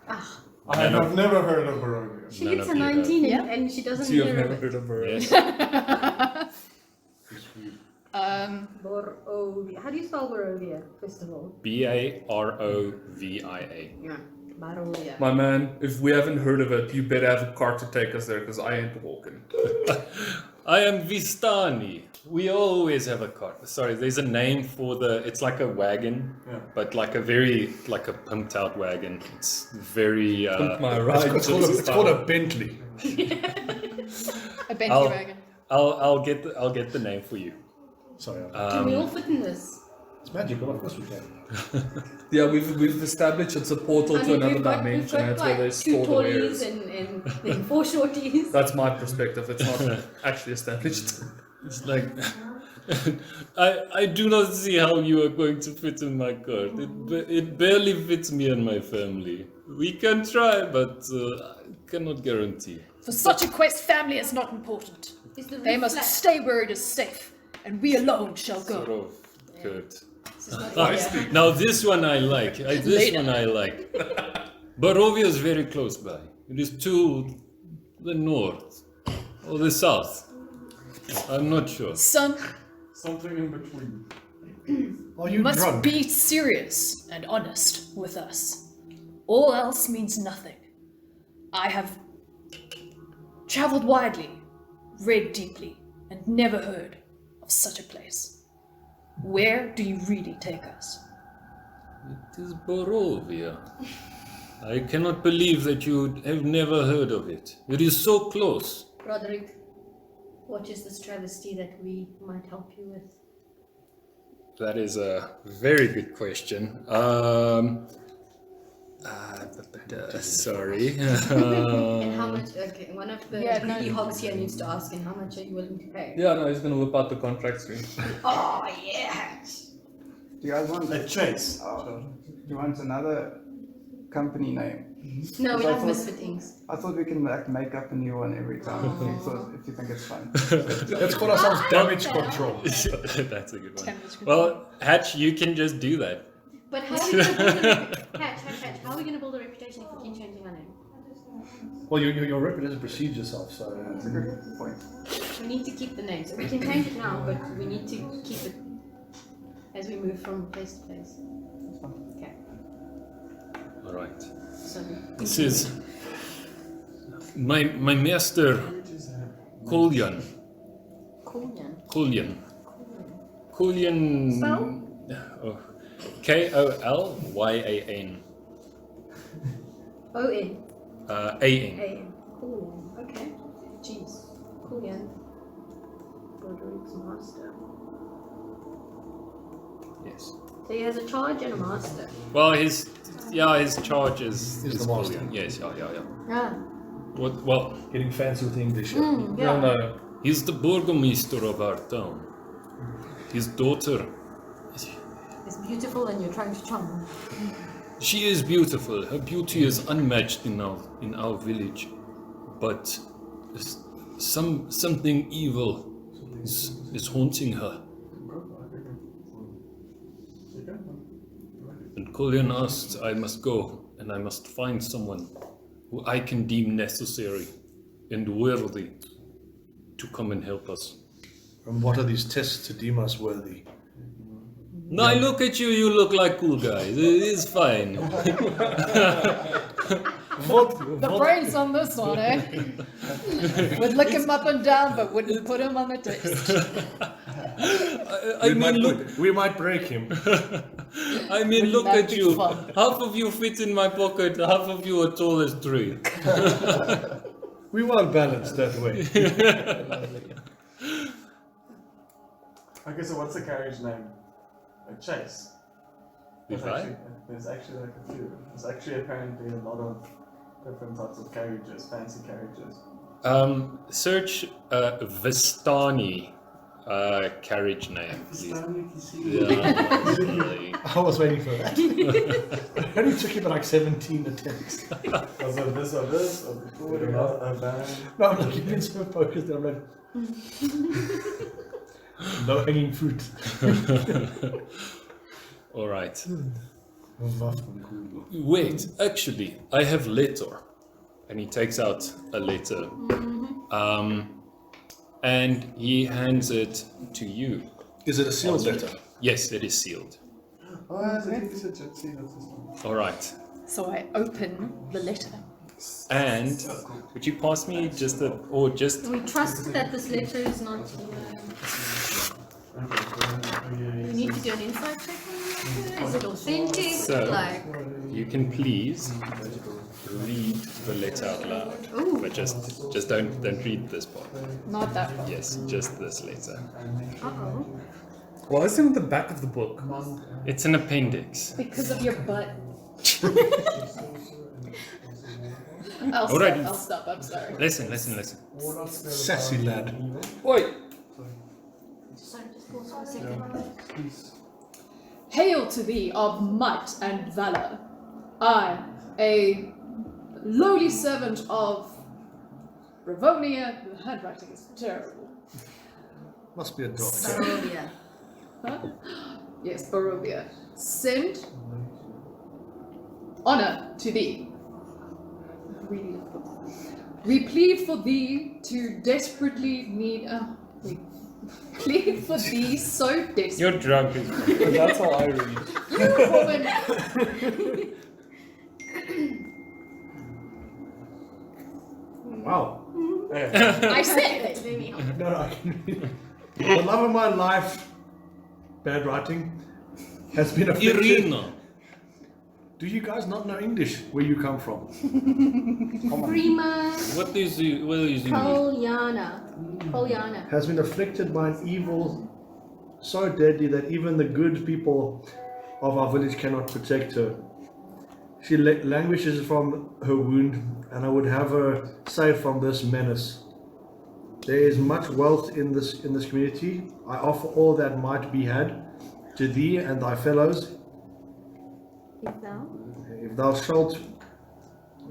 Ah, I have never heard of Barovia. She None gets of a you have. 19 Yeah. and she doesn't So you've hear never of heard it. of her. Yes. Barovia. How do you spell Barovia, first of all? Barovia. Yeah. Barovia. My man, if we haven't heard of it, you better have a car to take us there, because I ain't walking. I am Vistani. We always have a cart. Sorry, there's a name for it's like a wagon, but like a pimped out wagon. It's very. My ride. It's called a Bentley. A Bentley wagon. I'll get the name for you. Sorry, Can we all fit in this? it's magical. Of course we can. Yeah, we've established it's a portal to another dimension. That's where they two store the tallies wares. and 4 shorties. That's my perspective. It's not actually established. It's like I do not see how you are going to fit in my cart. It barely fits me and my family. We can try, but I cannot guarantee. For such a quest, family is not important. Is the They roof must flat? stay where it is safe, and we alone shall Sort go. of good. This is not easier. Now this one I like. Barovia is very close by. It is to the north or the south. I'm not sure. Son, Something in between. Are you you must drunk? be serious and honest with us. All else means nothing. I have traveled widely, read deeply, and never heard of such a place. Where do you really take us? It is Barovia. I cannot believe that you have never heard of it. It is so close. Roderick, what is this travesty that we might help you with? That is a very good question. Sorry. And how much? Okay, one of the Yeah, greedy no. hogs here needs to ask, and how much are you willing to pay? Yeah, no, he's gonna whip out the contract screen. Oh, yes! Do you guys want A chase. do you want another company name? No, we I have thought- misfittings. I thought we can like make up a new one every time if you think it's fun. Let's call ourselves damage control. That's a good one. Damage control. Well, Hatch, you can just do that. But how are we going to build a Hatch, how are we going to build a reputation if we keep changing our name? Well, your reputation precedes yourself, so That's a good point. We need to keep the name. So we can change it now, but we need to keep it as we move from place to place. Okay. All right. So This is my master, Kolyan. Kolyan. Kolyan. Spell? Oh. Kolyan. O-N. A-N. A-N. Kolyan. Okay. Jeez. Kolyan. Broderick's master. Yes. So he has a charge and a master. Well, his charge is the master. Kolyan. Yes, yeah. Ah. What? Well, getting fancy with English. Yeah. No, no. he's the burgomaster of our town. His daughter, It's beautiful and you're trying to charm him. she is beautiful. Her beauty is unmatched in our village, but something evil is haunting her. And Kolyan asked, I must go, and I must find someone who I can deem necessary and worthy to come and help us. And what are these tests to deem us worthy? Now I look at you, you look like cool guys. It is fine. The brains on this one, eh? Would lick him up and down, but wouldn't put him on the test. We might break him. I mean, look That'd at be you. fun. Half of you fit in my pocket, half of you are tall as tree. We weren't balanced that way. Okay, so what's the carriage name? A chase. There's actually like a few. There's actually apparently a lot of different types of carriages, fancy carriages. Search Vistani carriage name, please. Yeah. I was waiting for that. It only took him like 17 attempts. Was it this or this or before a van? No, I'm like, you've been so focused that I'm like, low hanging fruit. All right. Wait, actually, I have letter. And he takes out a letter. And he hands it to you. Is it a sealed letter? Yes, it is sealed. All right. So I open the letter. And would you pass me just a, or just We trust that this letter is not. We need to do an insight check on the letter. Is it authentic? So- Like, you can please read the letter out loud, Ooh. but just don't read this part. Not that one. Yes, just this letter. uh-oh. Why is it in the back of the book? It's an appendix. Because of your butt. I'll Alrighty. stop, I'm sorry. Listen. Sassy lad. Wait. Sorry, just pause for a second. Hail to thee of might and valor. I, a lowly servant of Barovia, the handwriting is terrible. Must be a doctor. Barovia. Huh? Yes, Barovia. Send honor to thee. Really love them. We plead for thee to desperately need. We plead for thee so desperately. You're drunk. That's how I read. You woman. Wow. I said it. Let me help. No, I can read. The love of my life, bad writing, has been afflicted. Irina. Do you guys not know English? Where you come from? Prima What is English? Kolyana. Has been afflicted by an evil so deadly that even the good people of our village cannot protect her. She languishes from her wound, and I would have her saved from this menace. There is much wealth in this community. I offer all that might be had to thee and thy fellows, if thou shalt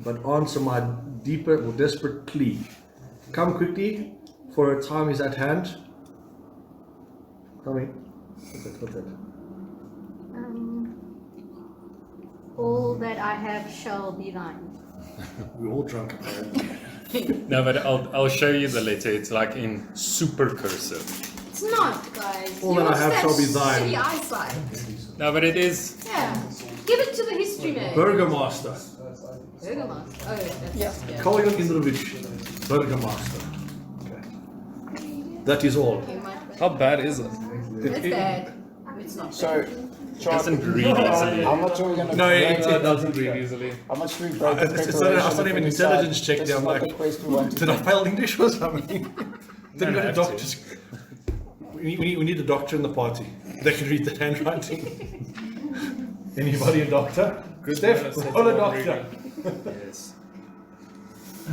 but answer my deeper or desperate plea. Come quickly, for a time is at hand. Coming. What's that? All that I have shall be thine. We're all drunk apparently. No, but I'll show you the letter. It's like in super cursive. It's not, guys. All You that I watch have shall be thine. Shitty eyesight. No, but it is. Yeah. Give it to the history man. Burgomaster. Burgomaster. Oh, that's, Yeah. Koljan Indrovich. Burgomaster. Okay. That is all. You might- How bad is it? It's bad. It's not So, Doesn't Charlie, read easily. how much are we gonna No, break? it doesn't read easily. How much do we break the It's not preparation even if we intelligence decide check this there, is I'm not the like, quest we want to Did I do? fail English or something? Didn't go to have to. doctors. We need a doctor in the party. They can read the handwriting. Anybody a doctor? Good Steph, manners, call a that's what doctor. Yes.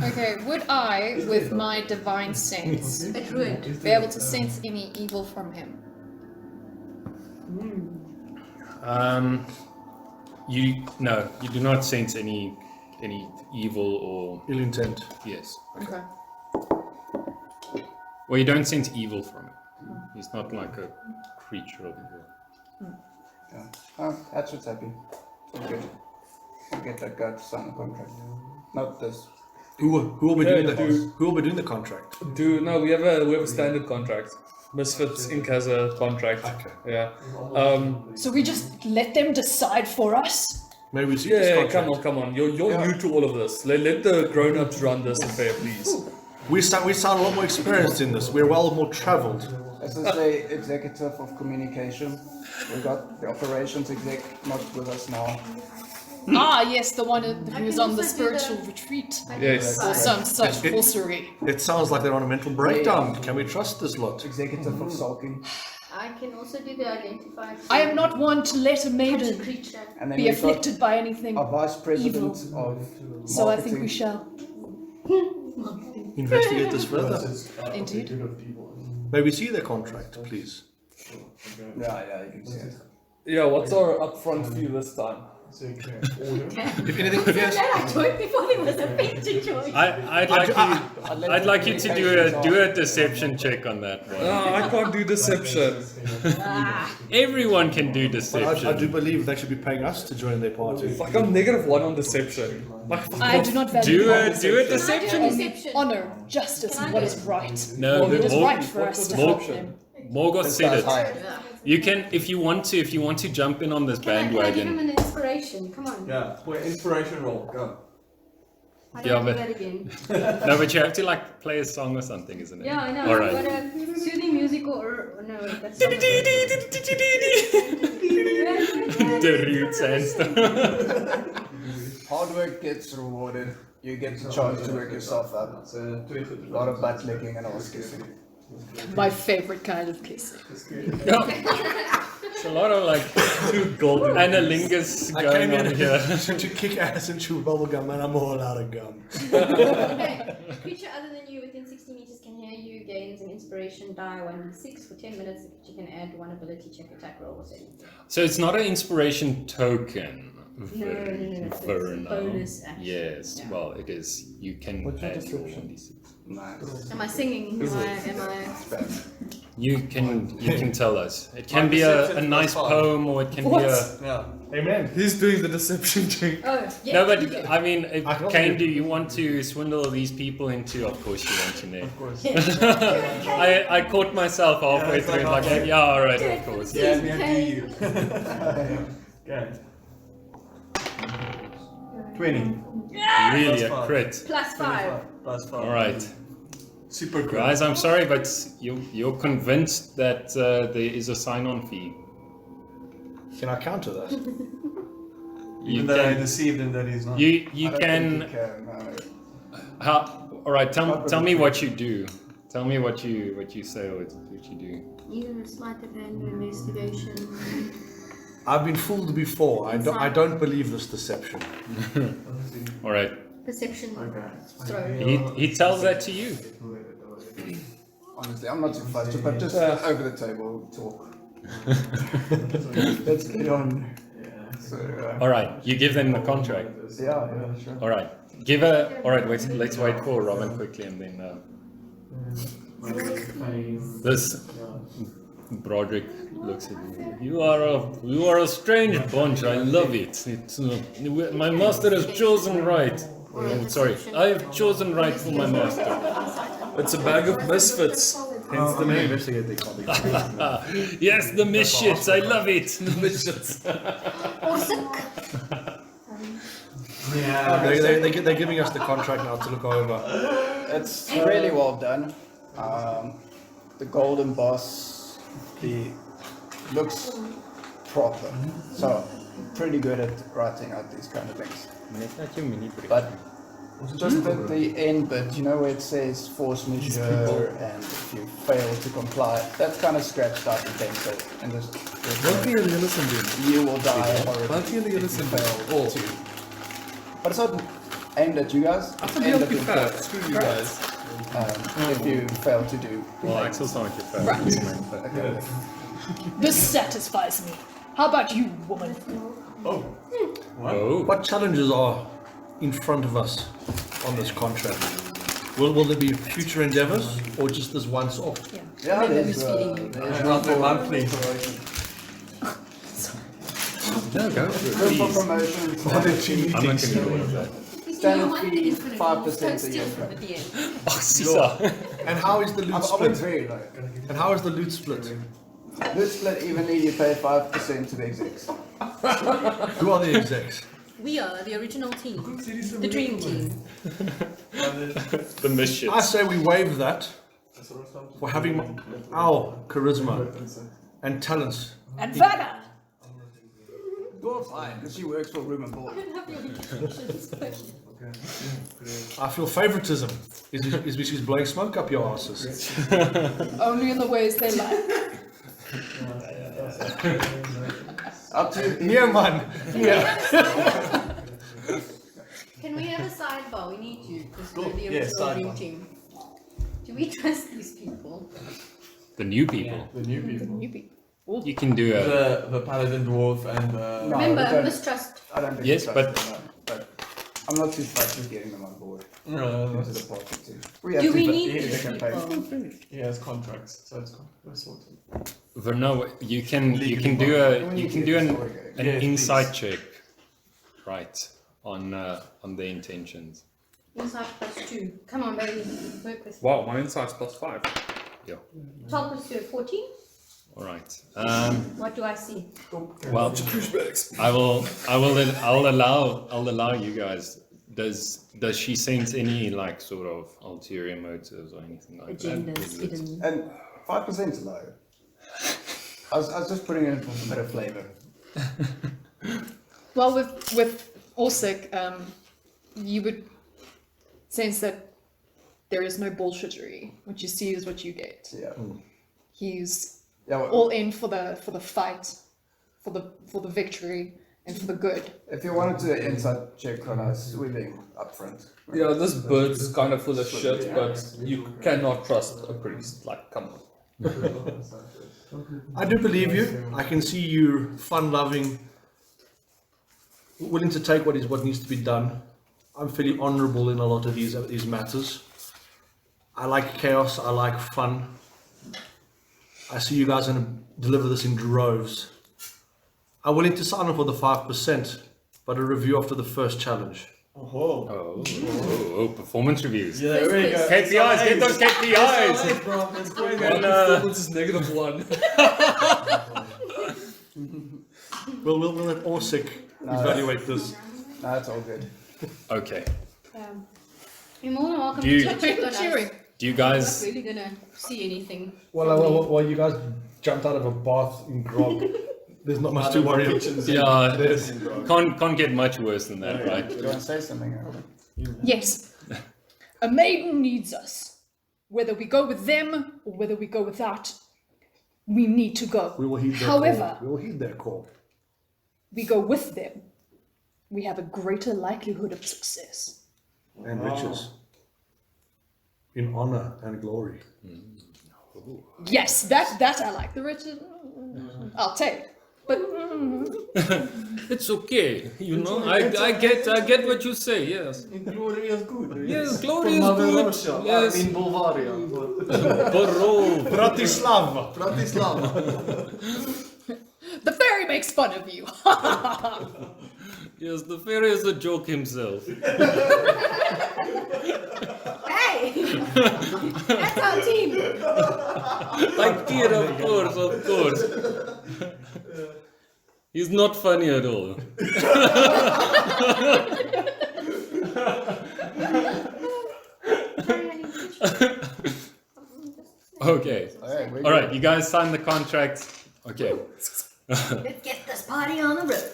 Okay, would I, with my divine sense, It would. be able to sense any evil from him? You do not sense any evil or Ill intent. yes. Okay. Well, you don't sense evil from him. He's not like a creature of evil. Yeah. Oh, Hatchet's happy. So good. We'll get that guy to sign the contract. Not this. Who will be Yeah, doing the do- Who will be doing the contract? We have a standard contract. Misfits Inc. has a contract. Okay. Yeah. So we just let them decide for us? May we see this Yeah, contract? come on. You're Yeah. new to all of this. Let the grown-ups run this affair, please. We sound a lot more experienced in this. We're well more travelled. As I say, executive of communication. We got the operations exec not with us now. Ah, yes, the one who's can on the also do the- spiritual retreat. Yes. Or some such It- sorcery. It sounds like they're on a mental breakdown. Can we trust this lot? Executive of sulking. I can also do the identify. I am not one to let a Touch maiden creature. And then be we've got afflicted by anything, our vice president evil. of so I think marketing. we shall. Investigate this further. Indeed. May we see their contract, please? Yeah, you can see it. Yeah, what's our upfront fee this time? So you can order. If anything, I'm glad I joined before there was a bet to join. I'd like you to do a deception check on that one. No, I can't do deception. Everyone can do but deception. I do believe they should be paying us to join their party. Fuck, I'm -1 on deception. Like, fuck I off. do not value Do a deception. deception. Deception. Honor, justice, and what is right. No, It is Mor- right for us to Mor- help them. Morgoth said it. Higher. You can, if you want to jump in on this Can I give him bandwagon. an inspiration? Come on. Yeah, for inspiration roll, go. I Yeah, don't do but- that again. No, but you have to like play a song or something, isn't it? Yeah, I know. All right. But soothing music or no, that's The roots and stuff. Hard work gets rewarded. You get the chance to work yourself up. So, 20 A lot of butt licking and ass kissing. My favorite kind of kissing. It's a lot of like golden. analingus I going came on in here. to kick ass and chew bubblegum, and I'm all out of gum. Okay. Creature other than you within 60 meters can hear you, gains an inspiration die 1d6 for 10 minutes. The creature can add one ability check, attack roll, or saving throw. So it's not an inspiration token. No. It's a Vernal. bonus action. Yes, Yeah. well, it is. You can What's your add your description? 1d6. Nice. Am I singing? Am I? You can tell us. It can be a nice poem, or it can be a. yeah. Amen. He's doing the deception check. Oh, yeah. No, but you do. I mean, I can Kane, also- do you want to swindle these people into? Of course, you want to know. Of course. I caught myself halfway it's through, like, like, yeah, all right, of course. Yeah, me and Okay. you. Okay. 20. Really Plus a five. crit. Plus 5. Plus 5. All right, Super crit. guys, I'm sorry, but you're convinced that there is a sign-on fee. Can I counter that? You Even though I can. deceived him that he's not. You I don't can. think you can, no. All right, tell me what you do. Tell me what you say or what you do. Either a sleight of hand or investigation. I've been fooled before. I don't believe this deception. All right, Perception Okay. throw. he tells that to you. Honestly, I'm not too fussed, but just over the table talk. Let's get on. So, All right, you give them the contract. yeah, sure. All right, all right, let's wait for Robin quickly, and then this Broderick looks at you. You are a strange bunch. I love it. It's my master has chosen right. Oh, sorry, I have chosen right for my master. It's a bag of misfits. Hence the name. Investigate the economy. Yes, the misshits. I love it. The misshits. Yeah. They're giving us the contract now to look over. It's really well done. The golden boss, he looks proper. So, pretty good at writing out these kind of things. But just at the end bit, you know where it says force majeure and if you fail to comply, that's kind of scratched out in pencil. And just Wat gee julle listen you will die horribly Wat gee julle if you listen fail Oh, to. But it's not aimed at you guys. I It's thought aimed you at the fair. player. Screw you guys. If you fail to do. Well, Axel's not your favorite. Right. Okay. This satisfies me. How about you, woman? Oh, What challenges are in front of us on this contract? Will there be future endeavors or just this once off? Yeah, there's Not the monthly. no, go for it, room for please. promotion. I'm not going to do all of that. Standard fee, 5% a year. Oh, Sisa. And how is the loot I've been split? very low. And how is the loot split? This split evenly, you pay 5% to the execs. Who are the execs? We are the original team. The dream team. The misshits. I say we waive that for having our charisma and talents. And Vanna! You're fine, because she works for room and board. I feel favoritism is which is blowing smoke up your asses. Only in the ways they like. Up to you. Yeah, man. Yeah. Can we have a sidebar? We need you because we're the Yes, original dream sidebar. team. Do we trust these people? The new people. The new people. You be- You can do a The paladin dwarf and the. No, Remember, I don't- mistrust. I don't think Yes, we but- trust them, but I'm not too fussed with getting them on board into the party too. We have Do to we pay- need they these can pay. people? He has contracts, so it's sorted. Verno, you can do an Yes, insight check, right, on the intentions. Insight +2. Come on, baby. Work with Wow, my insight's +5. 12 +2, 14. All right. What do I see? Well, I'll allow you guys. Does she sense any like sort of ulterior motives or anything like Agendas that? Is it- hidden. And 5% is low. I was just putting it for a bit of flavour. Well, with Orsic, you would sense that there is no bullshittery. What you see is what you get. Yeah. He's Yeah. Well, all in for the fight, for the victory, and for the good. if you wanted to insight check on us swimming up front. Yeah, this bird's kind of full of shit, but you cannot trust a priest. Like, come on. I do believe you. I can see you fun-loving, willing to take what needs to be done. I'm fairly honourable in a lot of these matters. I like chaos. I like fun. I see you guys going to deliver this in droves. I'm willing to sign up for the 5%, but a review after the first challenge. Oh. Oh, performance reviews. Yeah, there we go. KPIs, get those KPIs. Bro, it's going And on. performance is -1. We'll let Orsic evaluate this. No, it's all good. Okay. You're more than welcome You- to check on us. Cheering. Do you I'm not guys? really gonna see anything. While you guys jumped out of a bath in grog, there's not much to worry about. Yeah, can't get much worse than that, right? Do you want to say something? Yes. A maiden needs us. Whether we go with them or whether we go without, we need to go. We will heed their However, call. We will heed their call. we go with them, we have a greater likelihood of success. And riches. In honor and glory. Yes, that I like. The riches, I'll take. But It's okay, you know. I get what you say. Yes. Glory is good. Yes, glory is good. Yes. In Bulgaria. Barov. Bratislava! the fairy makes fun of you. Yes, the fairy is a joke himself. Hey! That's our team! Like kid, of course. He's not funny at all. Okay. All right, you guys signed the contract. Okay. Let's get this party on the road.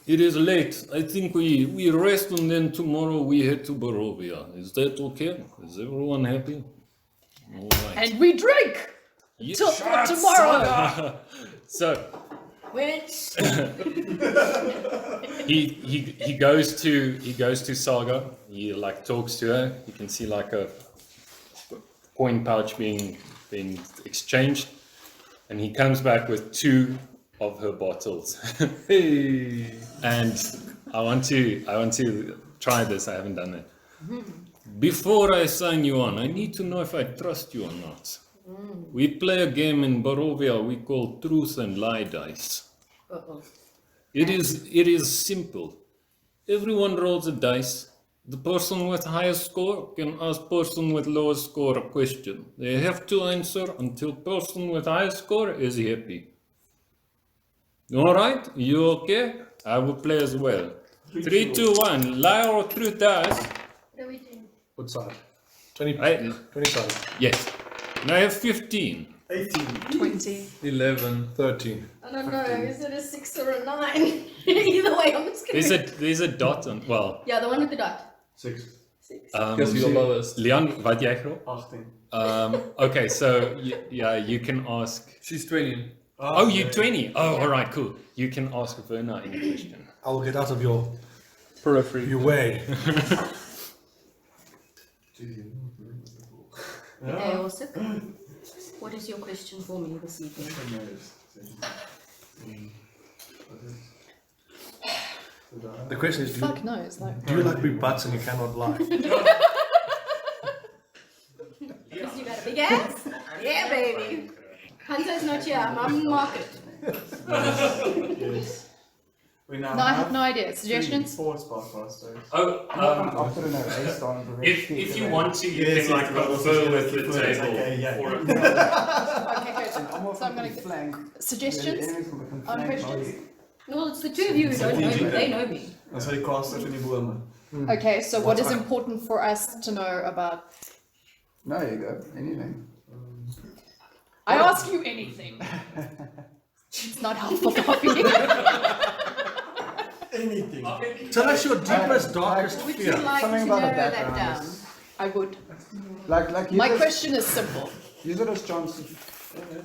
It is late. I think we rest and then tomorrow we head to Barovia. Is that okay? Is everyone happy? All right. And we drink till tomorrow. So Which? he goes to Saga. He like talks to her. You can see like a coin pouch being exchanged, and he comes back with 2 of her bottles. Hey. And I want to try this. I haven't done it. Before I sign you on, I need to know if I trust you or not. We play a game in Barovia we call Truth and Lie Dice. Uh-oh. It is simple. Everyone rolls a dice. The person with highest score can ask person with lowest score a question. They have to answer until person with highest score is happy. All right? You okay? I will play as well. 3, 2, 1. Lie or truth dice. What are we doing? What side? 20, Right? 20 side. Yes. And I have 15. 20. 11. 13. I don't know, is it a 6 or a 9? Either way, I'm just gonna... There's a dot on. Well, Yeah, the one with the dot. 6. 6. Guess you're lowest. Leon, wat jy glo? 18. Okay, so you can ask. She's 20. Oh, you 20. Oh, all right, cool. You can ask Verna any question. I'll get out of your Periphery. way. Hey, also. What is your question for me this evening? The question is, Fuck knows, though. do you like big butts and you cannot lie? Because you got a big ass? Yeah, baby. Hunter's not here. I'm on the market. Yes. We now No, I have have no idea. Suggestions? 4 spellcasters. Oh, I'll put in an A star and if you want to, you Yes, can yes, like but also confer she with has the to put it, table okay, yeah. for a Okay, good. I'm off So I'm on gonna the get flank. suggestions on questions. No, it's the two of you who don't know me. They know me. Dan sal die caster van die bome. Okay, so what is important for us to know about? No, you go. Anything. I ask you anything. It's not helpful, Poppy. Anything. Tell us your deepest, darkest Would you fear. like Something to about the narrow that background. down? I would. Like use My it- question is simple. Use it as chance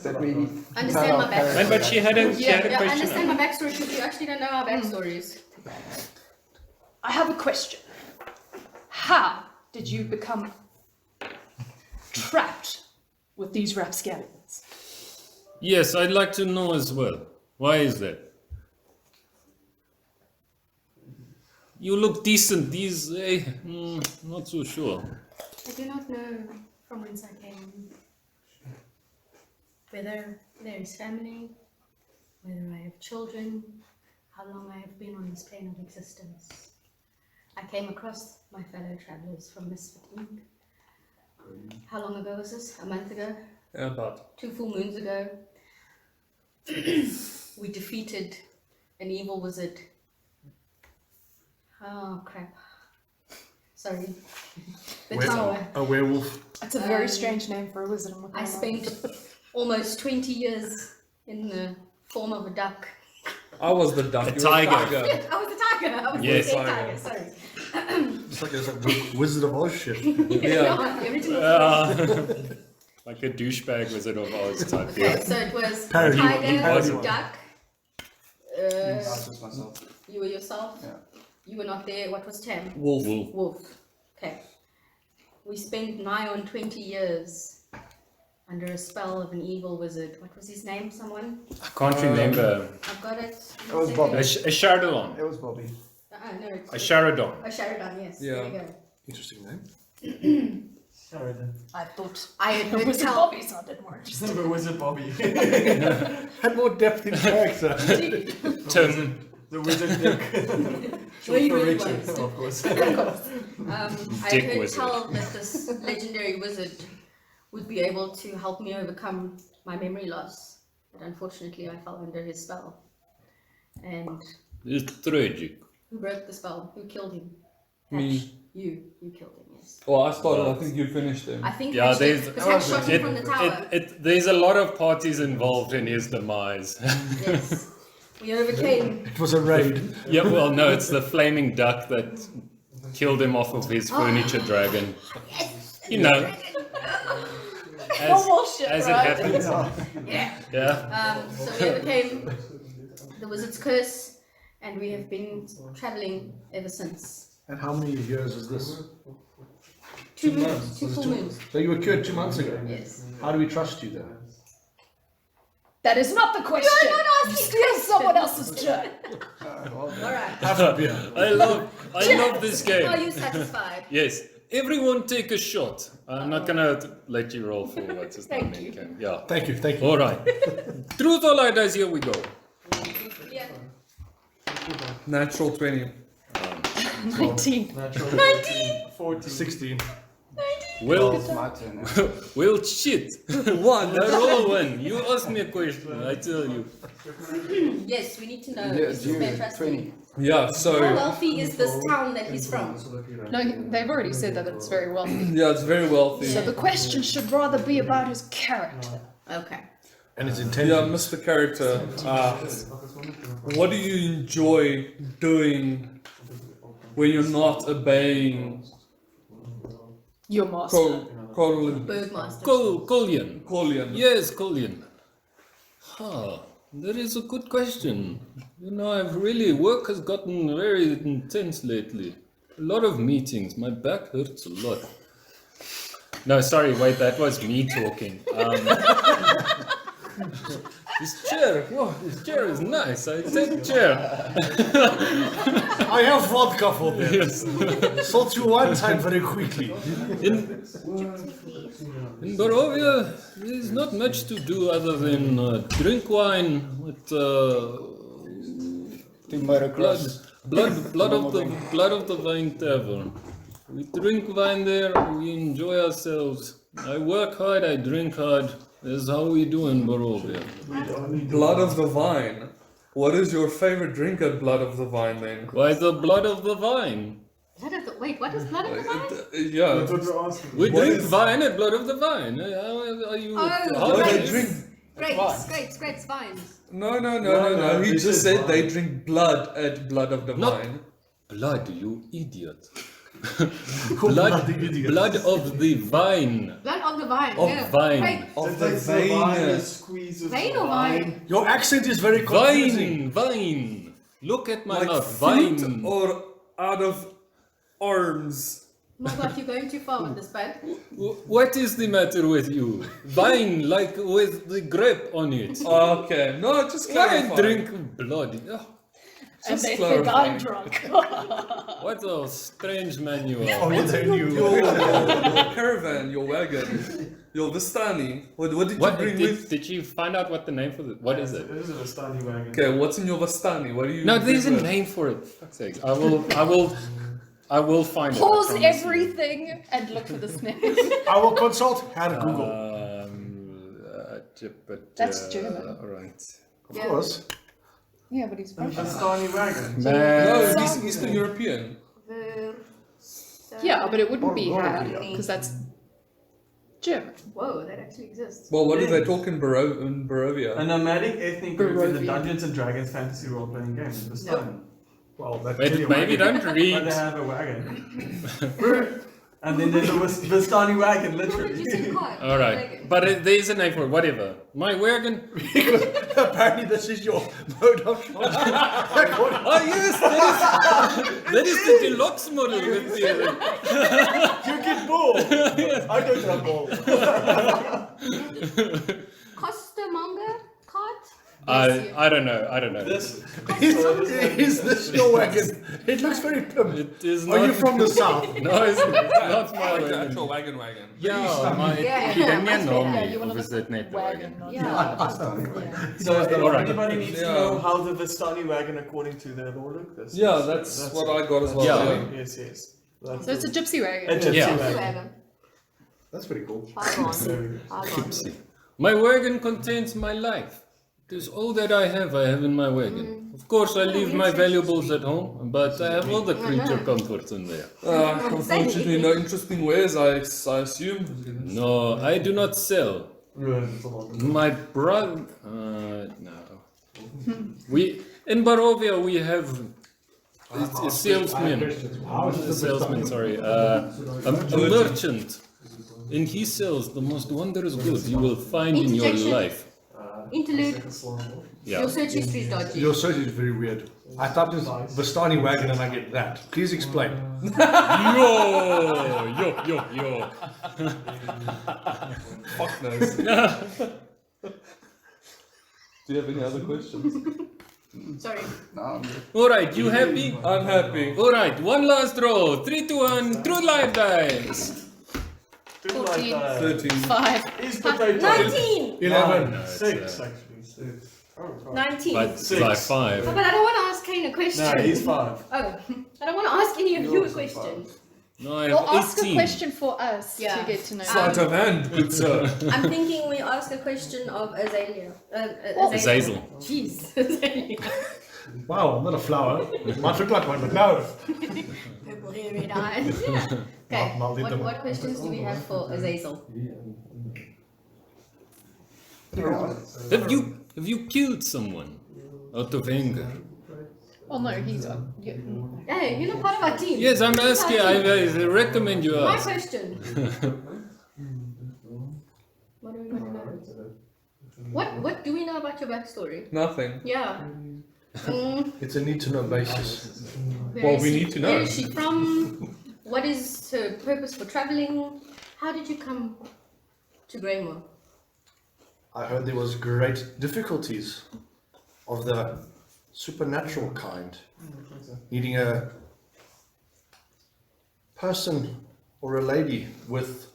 that we Understand tell my our backstory. character but she had a Yeah, question. understand my backstory because you actually don't know our backstories. I have a question. How did you become trapped with these rapscallions? Yes, I'd like to know as well. Why is that? You look decent. These, not so sure. I do not know from whence I came. Whether there is family, whether I have children, how long I have been on this plane of existence. I came across my fellow travelers from Misfit Inc. How long ago was this? A month ago? Yeah, about. 2 full moons ago. We defeated an evil wizard. Oh crap. Sorry. The tower. A werewolf. That's a very strange name for a wizard. I'm not I gonna lie. spent almost 20 years in the form of a duck. I was the duck. A you were tiger. I was a tiger. I was Yes. a Tiger. tiger. Sorry. It's like Wizard of Oz shit. Yeah. The original. Like a douchebag Wizard of Oz type. Okay, Yeah. so it was Parody one, tiger, parody one. duck. That's just myself. You were yourself. Yeah. You were not there. What was Tam? Wolf. Wolf. Okay. We spent nigh on 20 years under a spell of an evil wizard. What was his name? Someone? I can't remember. I've got it. It was Bobby. A Chardon. It was Bobby. No. A Charadon. A Sheridan, yes. There Yeah. you go. Interesting name. Sorry then. I thought I had the heard wizard tell. Bobby sounded more Just interesting. never Wizard Bobby. Had more depth in character. Tim. The Wizard Dick. Well, he For really Richard, was. of course. I Dick heard wizard. tell that this legendary wizard would be able to help me overcome my memory loss. But unfortunately, I fell under his spell. And It's tragic. who broke the spell? Who killed him? Me. Hatch. You killed him, yes. Well, I started. I think you finished them. I think Yeah, Hatch there's- did, because Hatch shot him from the tower. There's a lot of parties involved in his demise. Yes. We overcame. It was a raid. Yeah, well, no, it's the flaming duck that killed him off of his furniture dragon. You know, Bullshit, as it right? happens. Yeah. Yeah. So we overcame the wizard's curse, and we have been traveling ever since. And how many years is this? 2 moons, 2 full moons. So you were cured 2 months ago. Yes. How do we trust you then? That is not the question. You're not asking You steal someone else's turn. All right. Have a beer. I love this Are game. you satisfied? Yes. Everyone take a shot. I'm not gonna let you roll for what's his name. Thank you. Okay. Yeah. Thank you, thank you. All right. Truth or lie, dice. Here we go. Yeah. Natural 20. 19. Natural 14. 16. Well, It's my turn. Now. well, shit. One. I roll one. You ask me a question. I tell you. Yes, we need to know. Yeah, Is this man you, trustworthy? 20. Yeah. How So wealthy is this town that he's from? No, they've already said that it's very wealthy. yeah, it's very wealthy. So the question should rather be about his character. Okay. And it's Yeah, intention. Mr. Character. What do you enjoy doing when you're not obeying Your master. Bergmaster. Collian. Collian? Yes, Collian. That is a good question. You know, work has gotten very intense lately. A lot of meetings. My back hurts a lot. No, sorry, wait, that was me talking. This chair, whoa, this chair is nice. I take the chair. I have vodka for them. Yes. Sort you one time very quickly. In Barovia, there's not much to do other than drink wine with blood of the vine tavern. We drink wine there. We enjoy ourselves. I work hard. I drink hard. That's how we do in Barovia. Blood of the vine. What is your favorite drink at Blood of the Vine then? Why the blood of the vine? Wait, what is blood of the vine? Yeah. That's what we're asking. We drink vine at blood of the vine. How are you? Oh, how They grapes. drink. Grapes, vines. No. no, He this just is said vine. they drink blood at Blood of the No. Vine. Blood, you idiot. Blood, the idiot. Blood of the vine. Blood of the vine. Of yeah. vine. Wait, Of It the takes the vine, vein. a squeeze of vein the or vine? Your accent is very confusing. Vine. Look at my Like mouth. fruit Vine. or out of arms. Not like you're going too far with this, bud. What is the matter with you? Vine, like with the grape on it. Okay. No, just Why clarify. drink blood? Oh, And Just they think clarifying. I'm drunk. what a strange man you Oh, are. yeah, they knew. Your caravan, your wagon, your Vistani. What did What you bring did, with? did you find out what the name for it? What is it? It is a Vistani wagon. Okay, what's in your Vistani? What do you? No, there's a bring with? name for it. Fuck's sake. I will find it. I Pause promise you. everything and look for this name. I will consult Herr Google. That's German. All right. Of Yeah. course. Yeah, but he's A Russian. Vistani wagon. Man. No, he's Eastern European. Yeah, but it wouldn't be Barovia. because that's German. Whoa, that actually exists. Well, what do they talk in Barovia? A nomadic ethnic group in the Barovia. Dungeons and Dragons fantasy role-playing game. Vistani. Well, that's Wait, maybe don't But read. they have a wagon. And then there's a Vistani wagon, What did you literally. say called? All right, but there's a name for it. Whatever. My wagon. Apparently, this is your mode of transport. Oh yes, that is the deluxe model with the. You get bored. I don't have balls. Costermonger cart? I don't know. This Is this your wagon? It looks very pimp. It is Are not. you from the south? No, it's not my Like the wagon. actual wagon. Ja, maar Yeah. ik denk niet Yeah, om you want of to is dit net wagon. wagon? Yeah. So if Alright. anybody needs to Yeah. know how the Vistani wagon according to their lore look, this Yeah, is- that's what I got as well. Yeah. Yes, yes. That's So it's a gypsy a wagon. gypsy Yeah. wagon. That's pretty cool. There we go. My wagon contains my life. It is all that I have in my wagon. Of course, I leave my valuables at home, but I have all the creature comforts in there. Unfortunately, no interesting wares, I assume. No, I do not sell. It's a lot. My brother. No. We in Barovia we have a salesman. A salesman, sorry. A merchant, and he sells the most wondrous goods you will find in your Interjection. life. Interlude. Yeah. Your search history is dodgy. Your search is very weird. I typed in Vistani wagon and I get that. Please explain. Yo. Fuck knows. Do you have any other questions? Sorry. No, I'm good. All right, you happy? I'm happy. All right, one last roll. 3, 2, 1. True life dice. 14. 13. 5. Is potato. 19! 11. No, it's, 6 actually. 6. Oh, 19. But it's Six. like 5. But I don't want to ask Kane a question. no, he's 5. Oh, I don't want to ask any of you a question. No, I Well, have ask a 18. question for us Yeah. to get to know. Sleight of hand, good sir. I'm thinking we ask a question of Azalea. Azazel. Jeez, Azalea. Wow, not a flower. Might look like one, but no. Purple hair, red eyes. Okay, I'll leave them. what questions do we have for Azazel? Have you killed someone out of anger? Oh no, he's on. Hey, you're not part of our team. Yes, I'm You're not asking. part of our team. I recommend you My ask. question. What do we want to know? What do we know about your backstory? Nothing. Yeah. It's a need to know basis. Where Well, is we she- need to know. Where is she from? What is her purpose for traveling? How did you come to Greymore? I heard there was great difficulties of the supernatural kind, needing a person or a lady with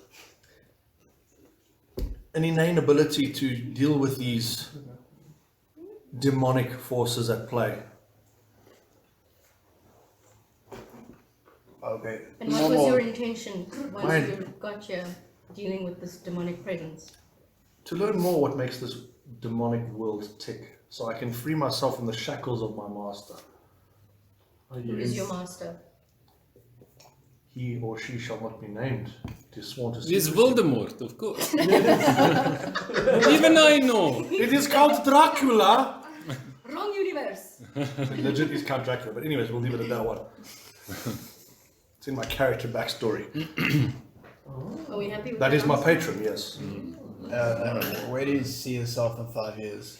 an innate ability to deal with these demonic forces at play. Okay. And what was your intention once Mine. you got here dealing with this demonic presence? To learn more what makes this demonic world tick, so I can free myself from the shackles of my master. Who is your master? He or she shall not be named. It is sworn to It is secrecy. Voldemort, of course. Even I know. It is Count Dracula! Wrong universe! Legit is Count Dracula, but anyways, we'll leave it at that one. It's in my character backstory. Are we happy with That is my answer? patron, yes. Where do you see yourself in 5 years?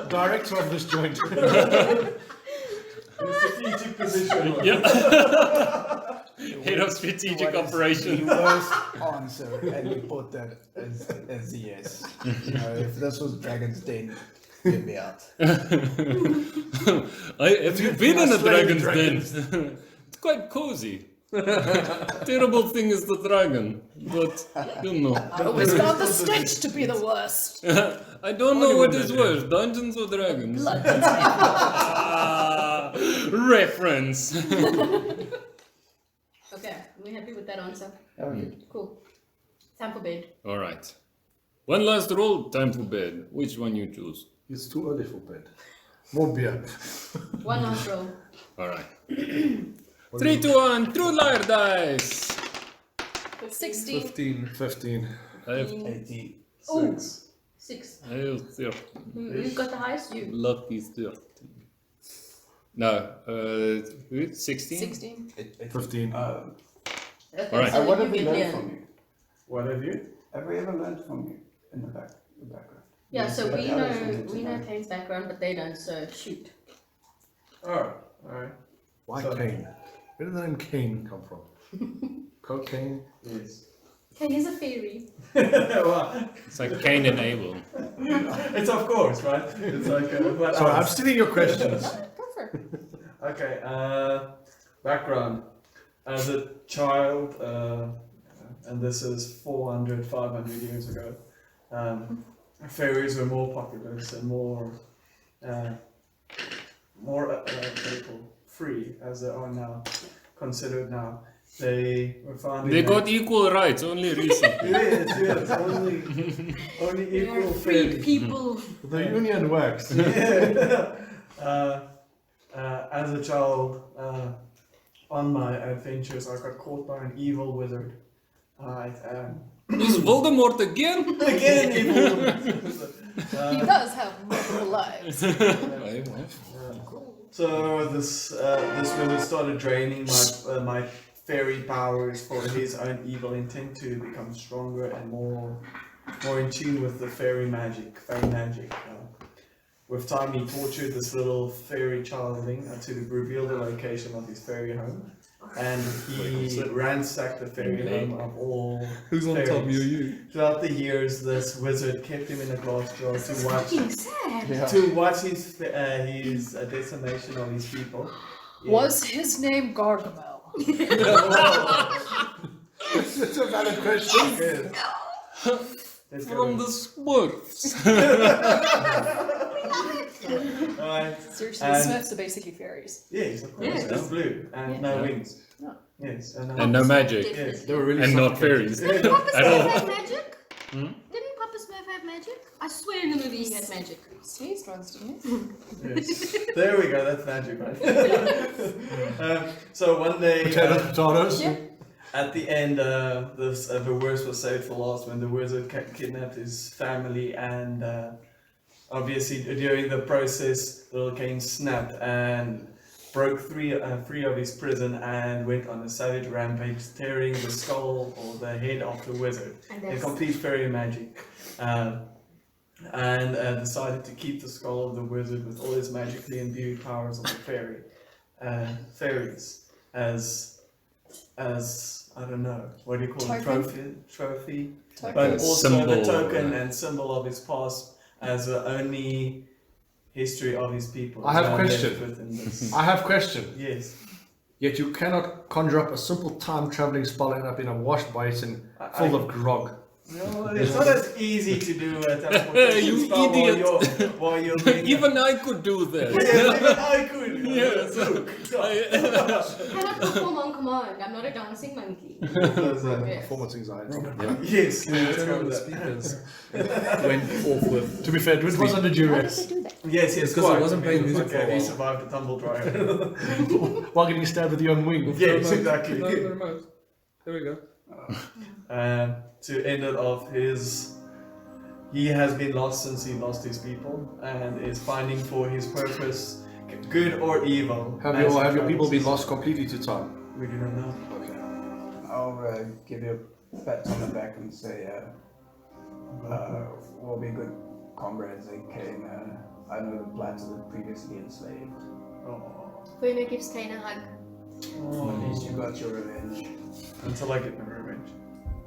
Director of this joint. Strategic position. Head of strategic What is operations. the worst answer, and you put that as a yes. You know, if this was Dragon's Den, you'd be out. Have you been in a dragon's den? It's quite cozy. Terrible thing is the dragon, but you know. I always found the stench to be the worst. I don't know what is worse, dungeons or dragons. Blood. Reference. Okay, are we happy with that answer? Okay. Cool. Time for bed. All right. One last roll. Time for bed. Which one you choose? It's too early for bed. More beer. One last roll. All right. 3, 2, 1. True liar dice. 16. 15. I have 80. Oh, 6. 13. Who got the highest? You. Lucky 13. No, 16? 16. 15. Okay, All right. so What you have we get learned Leon. from you? What have you? Have we ever learned from you in the background? Yeah, so But we others know wanted to we know Kane's background, but they don't. So shoot. Oh, alright. Why So- Kane? Where did the name Kane come from? Cocaine? Yes. Kane is a fairy. Well, It's like Cain and Abel. it's of course, right? It's like, what Sorry, I'm else? stealing your questions. Go for it. Okay, background. As a child, and this is 400, 500 years ago, fairies were more populous and more people free as they are now, considered now. They were found. They got equal rights only recently. yes, only We are equal free fairies. people. The union works. As a child, on my adventures, I got caught by an evil wizard. Is Voldemort again? Again, evil wizard. He does have multiple lives. So this wizard started draining my fairy powers for his own evil intent to become stronger and more in tune with the fairy magic. With time, he tortured this little fairy childling to reveal the location of his fairy home, and he ransacked the fairy home of all Who's on fairies. top, me or you? Throughout the years, this wizard kept him in a glass jar This is to watch fucking sad. his decimation of his people. Yeah. Was his name Gargamel? It's a valid question. Let's go. From the Smurfs. Alright. Seriously, And- Smurfs are basically fairies. Yes, of course. Yes. It's blue and no wings. No. Yes, And no magic. Definitely. They were really And not fairies. Didn't Papa At Smurf all. have magic? Didn't Papa Smurf have magic? I swear in the movie he had magic. Sneezed once, didn't he? Yes. There we go. That's magic, right? So one day, Potatoes. Yeah. at the end, the worst was saved for last when the wizard kidnapped his family, and obviously during the process, little Kane snapped and broke free of his prison and went on a savage rampage, tearing the skull or the head off the wizard And in that's complete fairy magic. And decided to keep the skull of the wizard with all his magically imbued powers of the fairies as I don't know, what do you call it? Token? Trophy. Token. But also the Symbol, token right. and symbol of his past as the only history of his people. I have Now a question. left within this. I have a question. Yes. Yet you cannot conjure up a simple time traveling spell and up in a wash basin full of grog. No, it's not as easy to do a teleportation You spell idiot. while you're being... Even I could do that. Yes, even I could. Yes. Cannot perform on command. I'm not a dancing monkey. Yes. Performance anxiety. Yes, let's Turn go on with the that. speakers. Went off with. To be fair, it was under How did duress. they do that? Yes, yes, Because I quite. wasn't playing music for a Okay, he while. survived the tumble dryer. While getting stabbed with your own wing. Yes, exactly. No, the remote. There we go. To end it off, he has been lost since he lost his people and is finding for his purpose, good or evil. Have as he your people travels. been lost completely to time? We do not know. Okay. I'll give you a pat on the back and say, we'll be good comrades. They came. I know the plans of the previously enslaved. Oh. Bruno gives Kane a hug. At least you got your revenge. Until I get my revenge.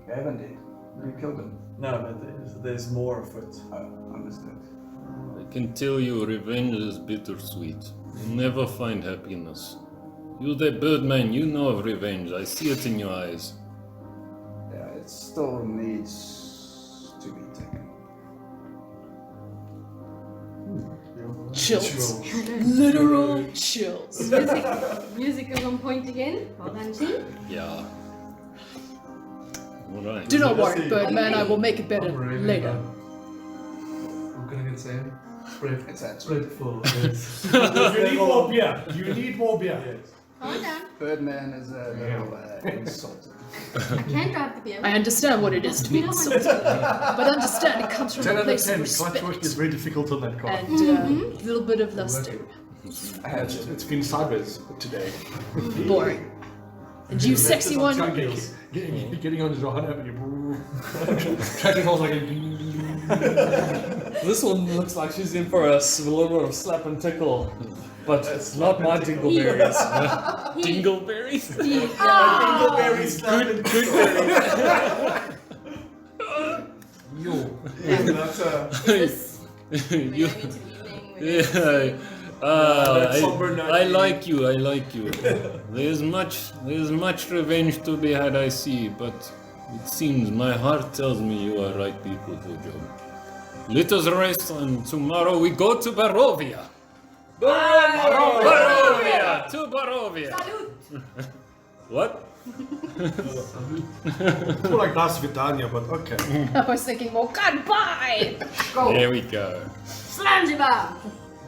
You haven't did. You killed him. No, but there's more afoot. Oh, understood. I can tell you, revenge is bittersweet. You'll never find happiness. You, the birdman, you know of revenge. I see it in your eyes. Yeah, it still needs to be taken. Chills. Literal chills. Music is on point again. Well done, team. Yeah. Alright. Do not worry, see. Birdman. I will make it better I'm ready. later. I'm gonna get Sam. Spread. It's that. Spread full. Yes. You need more beer. You need more beer. Calm down. Birdman is a little insulted. I can drive the beer. I understand what it is to be insulted, but understand it comes from 10 a out of place of 10. Clutch work is respect very difficult on that car. and a little bit of luster. It's been sideways today. Boring. And you, sexy one, Getting on the hot avenue. Tracking holes like a. This one looks like she's in for a little bit of slap and tickle. But it's not my dingleberries. Dingleberries? Dingleberry slap and Yo. That's This You, bring me to the evening. We're yeah, gonna that somber night I you- like you. I like you. There's much revenge to be had. I see, but it seems my heart tells me you are right people for job. Let us rest, and tomorrow we go to Barovia. Barovia! To Barovia! What? It's more like Das Vidania, but okay. I was thinking more goodbye. There we go. Slanjibar!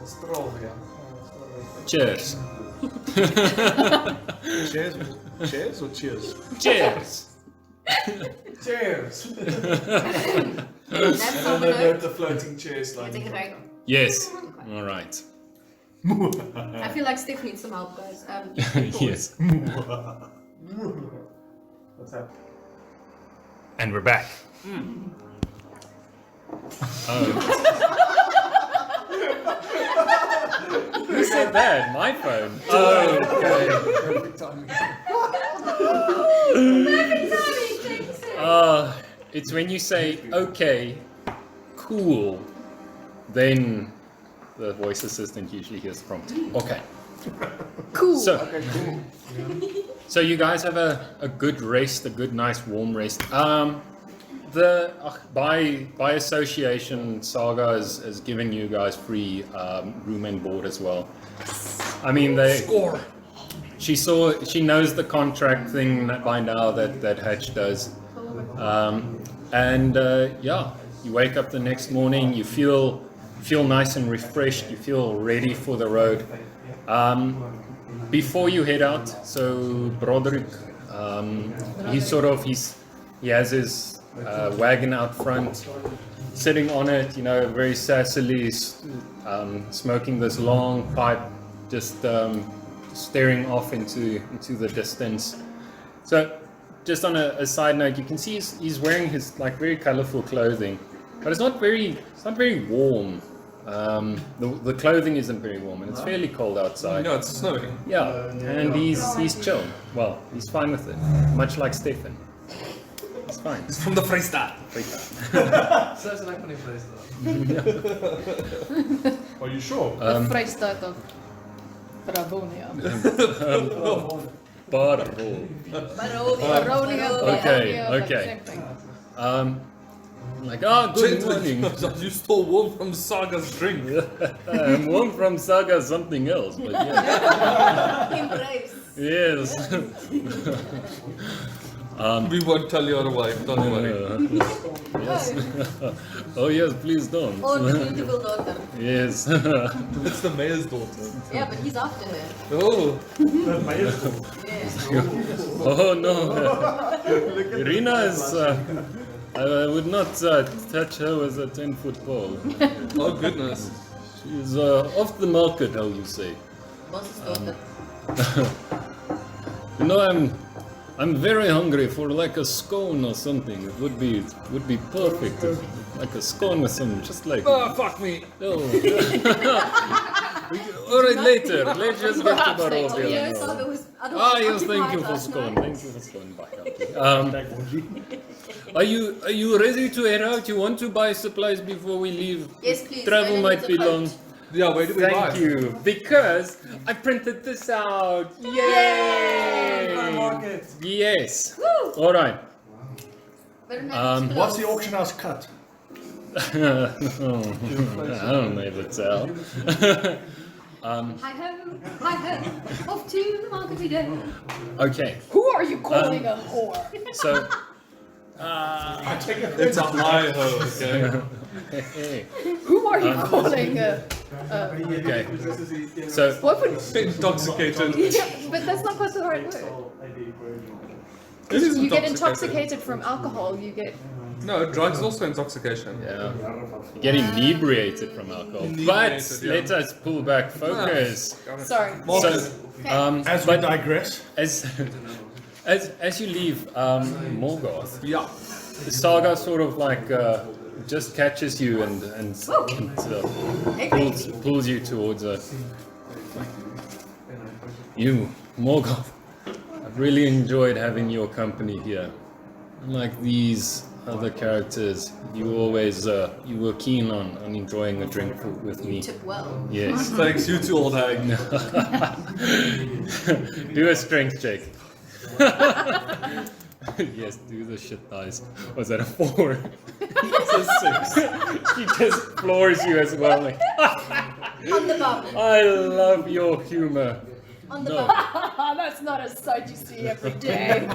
Ostrovia. Cheers. Cheers? Cheers or cheers? Cheers. Cheers. That's on And the then note. the floating chairs Can I like. take a break? Yes. All right. I feel like Steph needs some help, guys. Yes. What's that? And we're back. Who said that? My phone. Oh, okay. It's when you say okay, cool, then the voice assistant usually hears the prompt. Okay. Cool. So, Okay, cool. so you guys have a good rest, a good, nice, warm rest. By association, Saga is giving you guys free room and board as well. I mean, she knows the contract thing by now that Hatch does, yeah, you wake up the next morning, you feel nice and refreshed, you feel ready for the road. Before you head out, so Broderick, he has his wagon out front, sitting on it, very sassily, smoking this long pipe, just staring off into the distance. So, just on a side note, you can see he's wearing his very colorful clothing, but it's not very warm. The clothing isn't very warm, and it's fairly cold outside. No, it's snowing. Yeah, and he's chill. Well, he's fine with it, much like Stefan. It's fine. It's from the Freestyle. Sounds like funny place though. Are you sure? The Freestad of Barovia. Barovia. Barovia. Okay, Barovia, okay. same thing. Like, good morning. You stole warm from Saga's drink. I'm warm from Saga something else, but yeah. Embrace. Yes. We won't tell your wife, don't worry. Yes. Oh yes, please don't. Oh, the beautiful daughter. Yes. It's the mayor's daughter. Yeah, but he's after her. Oh, Yeah. Oh no. Irina is. I would not touch her with a 10-foot pole. oh goodness. She's off the market, how you say. Boss's daughter. You know, I'm very hungry for like a scone or something. It would be perfect. Like a scone with some, just like. Oh, fuck me. Oh. All right, later. Let's just get to Barovia. Yeah, now. Saga was Yes, otherwise thank you occupied for last scone. night. Thank you for scone back up. Are you ready to head out? You want to buy supplies before we leave? Yes, please. Travel Where might is be the long. coat? Yeah, where do we buy? Thank you, because I printed this out. Yay! Market. Yes. Woo! All right. Better manage What's the clothes. auction house cut? I don't know if it's out. Hi ho, off to the market we go. Okay, Who are you calling a whore? so. It's a high ho, okay? Who are you calling a? Okay. So What would? Intoxicated. Yeah, but that's not quite the right word. It is You get intoxicated from alcohol. You get. No, drugs also intoxication. yeah, you get inebriated from alcohol. But Inebriated, yeah. let us pull back focus. Sorry. So, As we but digress, as you leave Morgoth, Yeah. the saga sort of like just catches you and pulls you towards you, Morgoth. I've really enjoyed having your company here. Unlike these other characters, you always you were keen on enjoying a drink with me. Tip well. Yes. Thanks, you two, old hag. Do a strength check. Yes, do the shit dice. Was that a 4? It's a 6. She just floors you as well. Like, On the bum. I love your humor. On the No. bum. That's not a sight you see every day.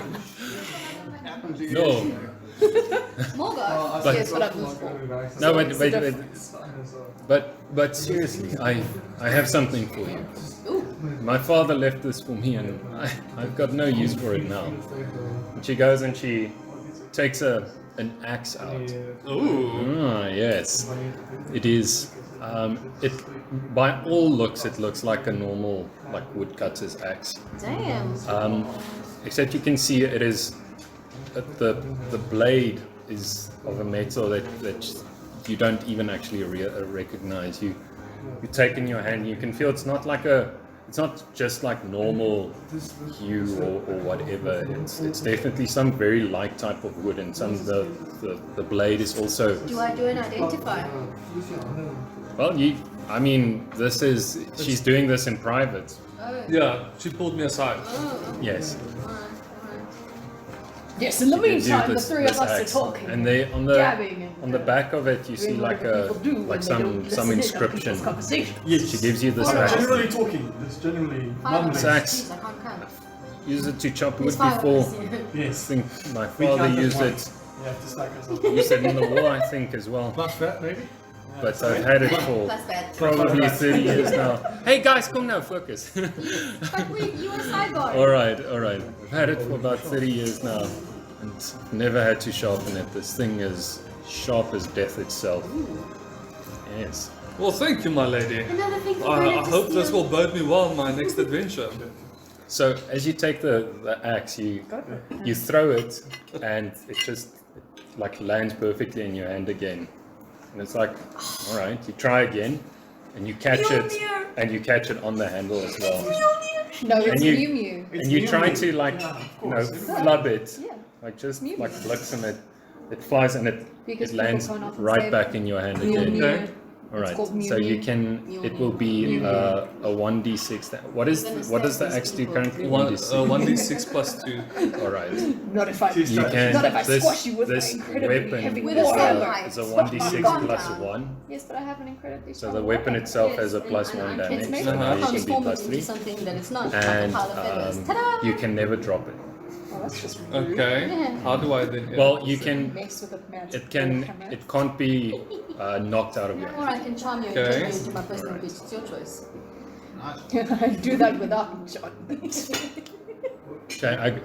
No. Morgoth. But- Yes, but I'm. No, but seriously, I have something for you. Ooh. My father left this for me, and I've got no use for it now. And she goes and she takes an axe out. Ooh. Ah, yes. It is. It by all looks, it looks like a normal like woodcutter's axe. Damn. Except you can see it is the blade is of a metal that you don't even actually recognize. You take in your hand, you can feel it's not just like normal hue or whatever. It's definitely some very light type of wood, and the blade is also. Do I do an identifier? Well, she's doing this in private. Oh. Yeah, she pulled me aside. Oh. Yes. Yes. In the Gives you meantime, the this- three of this us are axe. talking. And they on Gabbing and, the back of it you see doing like whatever people do when they don't some listen in on inscription. people's conversation. She gives you this We're axe. generally talking. It's generally mumbling. It's axe. Jeez, I can't count. Use it to chop wood There's 5 of before. us. I Yes. think my We father count as used one. it. You have to stack us up. Used it in the war, I think, as well. plus that maybe. But I've had it for That's bad. probably 30 years now. Hey guys, come now, focus. But you were sidebar. all right. I've had it for about 30 years now, and never had to sharpen it. This thing is sharp as death itself. Yes. Well, thank you, my lady. Another thing for I Bernard to hope this steal. will bode me well in my next adventure. So as you take the axe, you throw it, and it just like lands perfectly in your hand again. And it's like, all right, you try again, and you catch it on the handle as well. No, it's you- Mew Mew. And you try to like, flub it, Yeah. like just Mew like Mew. flicks and it flies and Because it lands people can't often right say back in your hand Mew again. Mew. Okay. All It's right, called Mew so you Mew. can, Mew it Mew. will be a 1d6. What does the axe do currently? 1d6 plus 2. All right. Not if I, You can, not if I this, squash you with my this incredibly weapon heavy With is a warhammer. hammer. is a 1d6 Calm plus down. 1. Yes, but I have an incredibly So strong the weapon warhammer. itself Yes, has a and plus I 1 can damage, make so it. now you can be transform plus it 3. into something that it's not. Like And a pile of feathers. Ta-da! you can never drop it. Oh, that's just rude. Okay. How do I then? Well, you can, Mess with a man's it can't be knocked out of your Or hand. I can charm you and Okay. turn you into my personal bitch. It's your choice. I do that without John. Okay,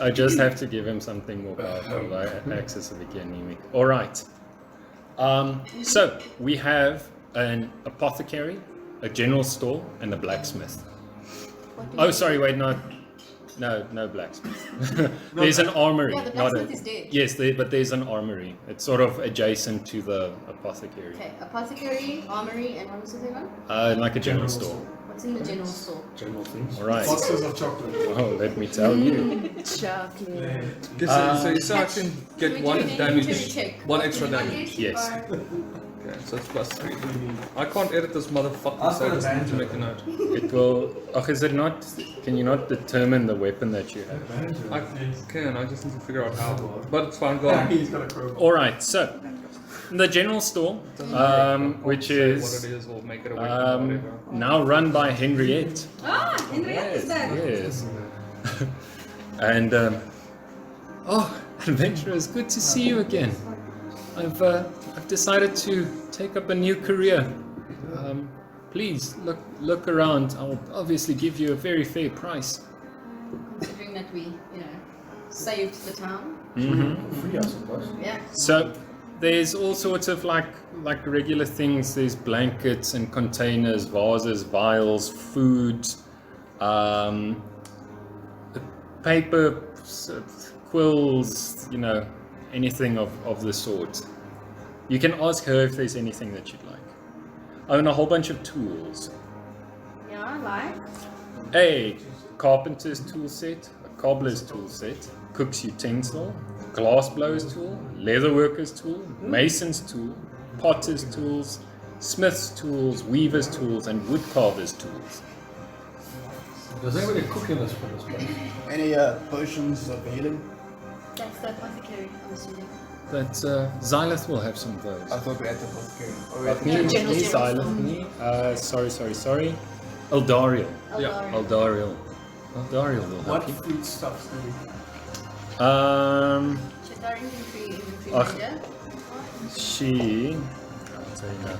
I just have to give him something more powerful by access of anemic. All right. So we have an apothecary, a general store, and a blacksmith. What do Oh, you- sorry, wait, no blacksmith. There's an armory, Yeah, the not a. blacksmith is dead. Yes, but there's an armory. It's sort of adjacent to the apothecary, Okay, apothecary, armory, and what was the third one? like a general store. What's in the general store? All right. Boxes of chocolate. Oh, let me tell you. Chocolate. So you said I can get Do we one do an inventory damage, check? one What, extra do you damage. Yes. or- Okay, so it's plus 3. I can't edit this motherfucker, I've so I got a just need to banjo. make a note. It will. Oh, is it not? Can you not determine the weapon that you have? I can, I just need to figure out how. But it's fine, go on. He's got a crowbar. All right. So, the general store, which Say is what it is or make it a weapon, whatever. now run by Henriette. Ah, Henriette is back. Yes. And oh, adventurers, good to see you again. I've decided to take up a new career. Please look around. I'll obviously give you a very fair price. Considering that we, saved the town. Free, I suppose. Yeah. So there's all sorts of like regular things. There's blankets and containers, vases, vials, food, paper, quills, anything of the sort. You can ask her if there's anything that you'd like. Oh, and a whole bunch of tools. Yeah, like. A carpenter's tool set, a cobbler's tool set, cook's utensil, glass blower's tool, leatherworker's tool, mason's tool, potter's tools, smith's tools, weaver's tools, and woodcarver's tools. Does anybody cook in this place? Any potions of healing? That's the apothecary, I'm assuming. But Xylith will have some of those. I thought we had the apothecary. Oh, we But had me, the General Xylith, sorry. Eldariel. Eldariel. Eldariel will What help you. food stuffs do we Check our inventory Ach. manager. She. I'll tell you now.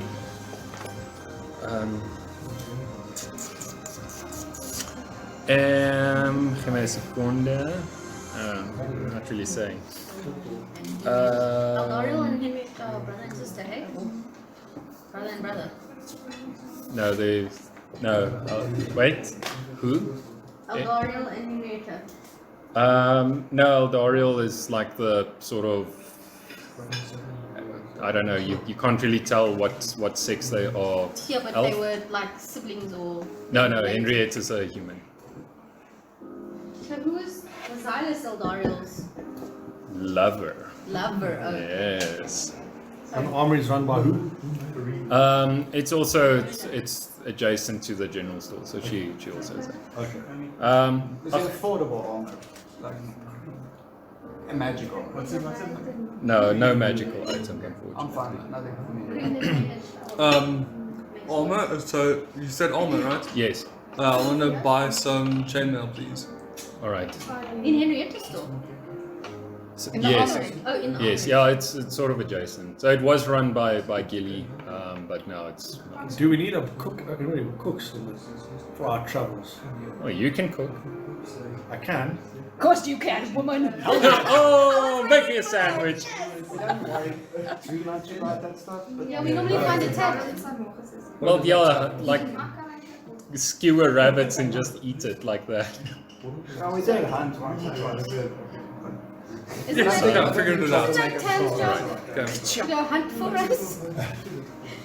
Give me a seconde. Not really saying. Eldariel and Henry are brother and sister, hey? Brother and brother. No, they. No. Wait. Who? Eldariel and Henrietta. No, Eldariel is like the sort of. I don't know. You can't really tell what sex they are. Yeah, but Elf? they were like siblings or. No, Henriette is a human. So who is the Xylus Eldariel's Lover. lover? Oh, Yes. An armory is run by who? It's also it's adjacent to the general store, so she also has that. Okay. Is it affordable armor? Like a magical? What's it? No magical items, I'm unfortunately. fine. Nothing for me. Armor, so you said armor, right? Yes. I want to buy some chainmail, please. All right. in Henrietta's store. So, In the yes. armory. Oh, in the Yes. armory. Yeah. It's sort of adjacent. So it was run by Gilly, but now it's not. Do we need a cook? Anybody who cooks in this for our travels? Oh, you can cook. I can. Of course you can, woman. Oh, make me a sandwich. We don't worry too much about that stuff. But Yeah, we normally find a tablet. Well, yeah, like skewer rabbits and just eat it like that. we did hunt once or twice. Isn't Yeah, that, figured it out. isn't that Tan's job? Okay. Go hunt for us?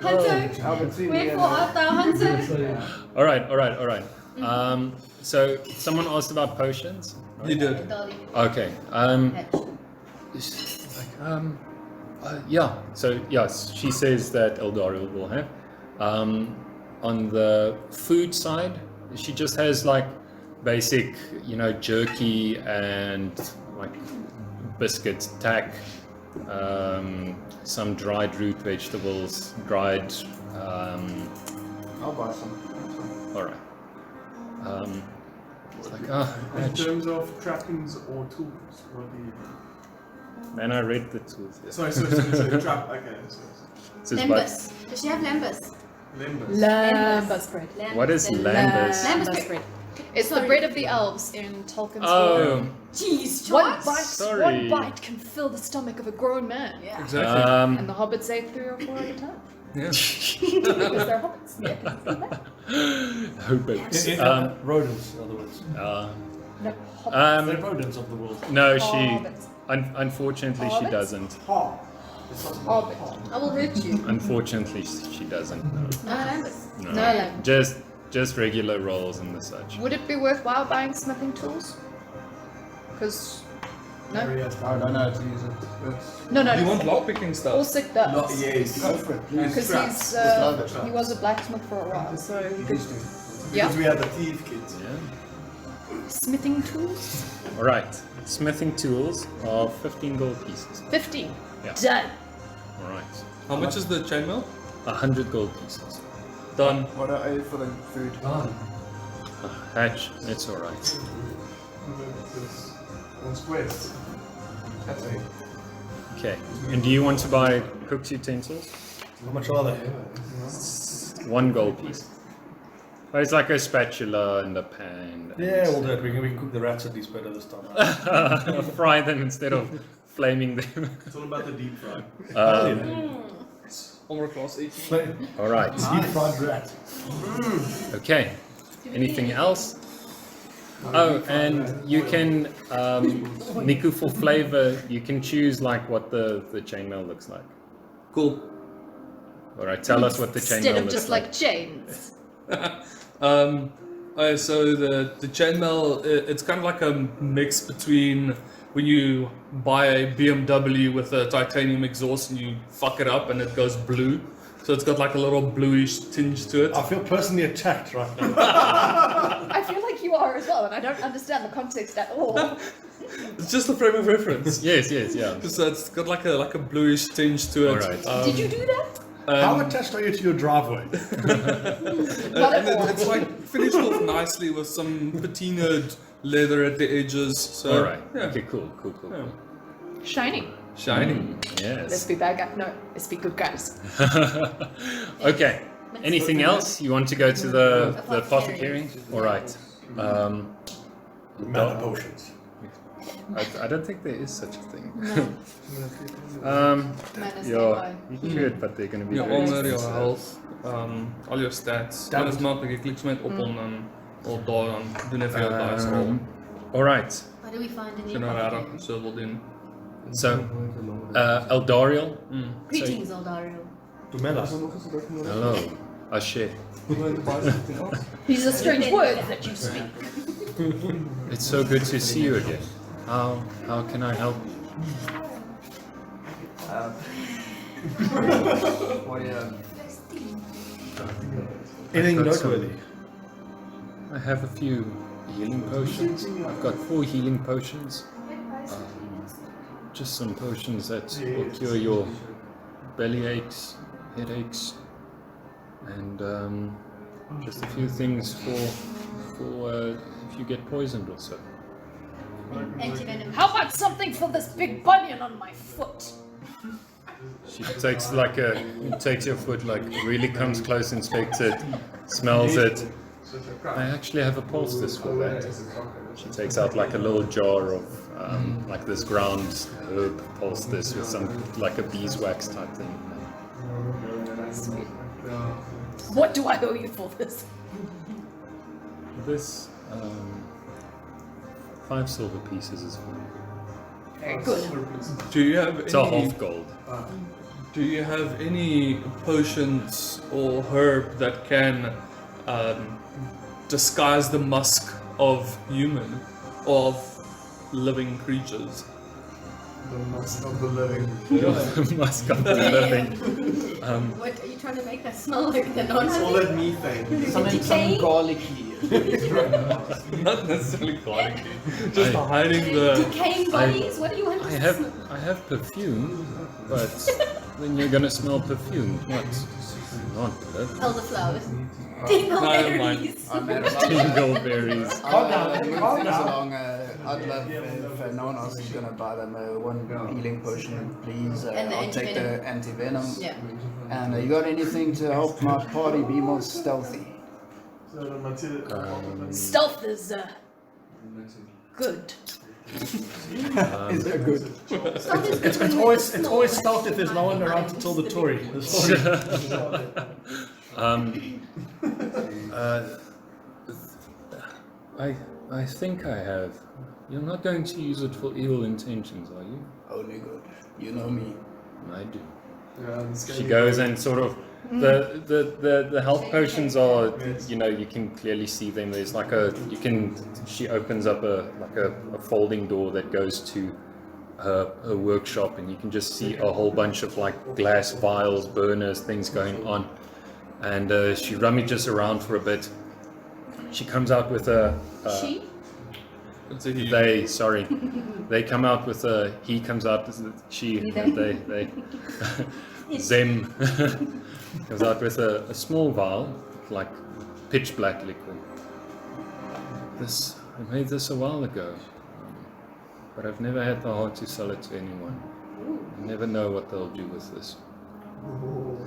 Hunter, wherefore art thou hunter? All right. So someone asked about potions. You did. Dolly. Okay. Yeah. So yes, she says that Eldariel will have. On the food side, she just has like basic, jerky and like biscuit tack, some dried root vegetables, dried. I'll buy some. All right. It's like In terms of trappings or tools, what do you think? man, I read the tools. Yeah. Sorry, trap. Okay. It says, Lembus. Does she have lembus? Limbus. Lambus bread. what is lambus? Lambus bread. It's the bread of the elves in Tolkien's Oh, world. Jeez, One Josh. bite, Sorry. one bite can fill the stomach of a grown man. Yeah. Exactly. And the hobbits ate 3 or 4 at a time. Yeah. Because they're hobbits. Yeah. hobbits. Rodents, in other words. No, hobbits. They're rodents of the world. No, she. Hobbits. Unfortunately, she Hobbits? doesn't. Hobbit. I will root you. Unfortunately, she doesn't. No lembus. No. No lambus. Just regular rolls and the such. Would it be worthwhile buying smithing tools? Because no, I don't know how to use it. It's, no. You want lockpicking stuff? Allsick does. Not yes. go for it, please. Because love it. he was a blacksmith for a while, so he could, Please do. yeah. Because we have the thief kids. Yeah. Smithing tools. All right. Smithing tools are 15 gold pieces. 50. Yeah. Done. All right. How much is the chainmail? 100 gold pieces. Done. What are you for the food? Hatch. It's all right. On squares. That's it. Okay. And do you want to buy cook's utensils? How much are they? 1 gold piece. But it's like a spatula and a pan. Yeah, we'll do it. We can cook the rats at least better this time. Fry them instead of flaming them. It's all about the deep fry. Homer class 18. All right. Deep fried rat. Okay. Anything else? Oh, and you can, Niku, for flavor, you can choose like what the chainmail looks like. Cool. All right, tell us what the chainmail Instead of looks just like chains. So the chainmail, it's kind of like a mix between when you buy a BMW with a titanium exhaust and you fuck it up and it goes blue. So it's got like a little bluish tinge to it. I feel personally attacked right now. I feel like you are as well, and I don't understand the context at all. It's just a frame of reference. Yes, yeah. So it's got like a bluish tinge to it. All right. Did you do that? How attached are you to your driveway? Not at all. It's like finished off nicely with some patinaed leather at the edges. So All right. yeah. Okay, cool. Shiny. Shining. Let's Yes. be bad guys. No, let's be good guys. Okay. Anything else? You want to go to the apothecary? All right. Mana potions. I don't think there is such a thing. Manners Yeah, nearby. you could, but they're going to be Your very honor, your expensive. health, al jou stats. Damn Dit is it. maklik. Ek klik net op hom dan of daar dan doen hy vir jou daai rol. All right. What do we find in As jy the nou regtig apothecary? so wil doen. So, Eldariel. Greetings, Eldariel. Dumelas. Hello. Ashe. These are strange words that you speak. It's so good to see you again. How can I help? What do you have? Anything I've got some- noteworthy? I have a few healing potions. I've got 4 healing potions. Just some potions that will cure your belly aches, headaches, and just a few things for if you get poisoned or so. Antivenom. How about something for this big bunion on my foot? She takes takes your foot, like really comes close, inspects it, smells it. I actually have a poultice for that. She takes out like a little jar of like this ground herb poultice with some like a beeswax type thing. Sweet. What do I owe you for this? This 5 silver pieces is fine. Very good. Do you have It's a any? half gold. Do you have any potions or herb that can disguise the musk of human, of living creatures? The musk of the living. Musk of the living. What are you trying to make us smell like the It's all non that methane. Something Decay? garlicky. Not necessarily garlicky, just hiding the. decaying bodies? What do you want us to smell? I have perfume, but then you're gonna smell perfume. What? Not good. Elderflowers. No, never mind. Dingleberries. I made a Dingleberries. Move things along. I'd love if no one else is gonna buy them one healing potion, please. And the I'll take the anti-venom. Yeah. And you got anything to help my party be more stealthy? So the material. Stealth is good. Is it good? It's always stealth if there's no one around to tell the story. The story. I think I have. You're not going to use it for evil intentions, are you? Only good. You know me. I do. Yeah, She goes and sort of the health potions are, you know, you can clearly see them. There's like she opens up a folding door that goes to her workshop, and you can just see a whole bunch of like glass vials, burners, things going on. And she rummages around for a bit. She comes out with She? It's a he. they come out with he comes out with they Zem comes out with a small vial, like pitch black liquid. I made this a while ago, but I've never had the heart to sell it to anyone. You never know what they'll do with this.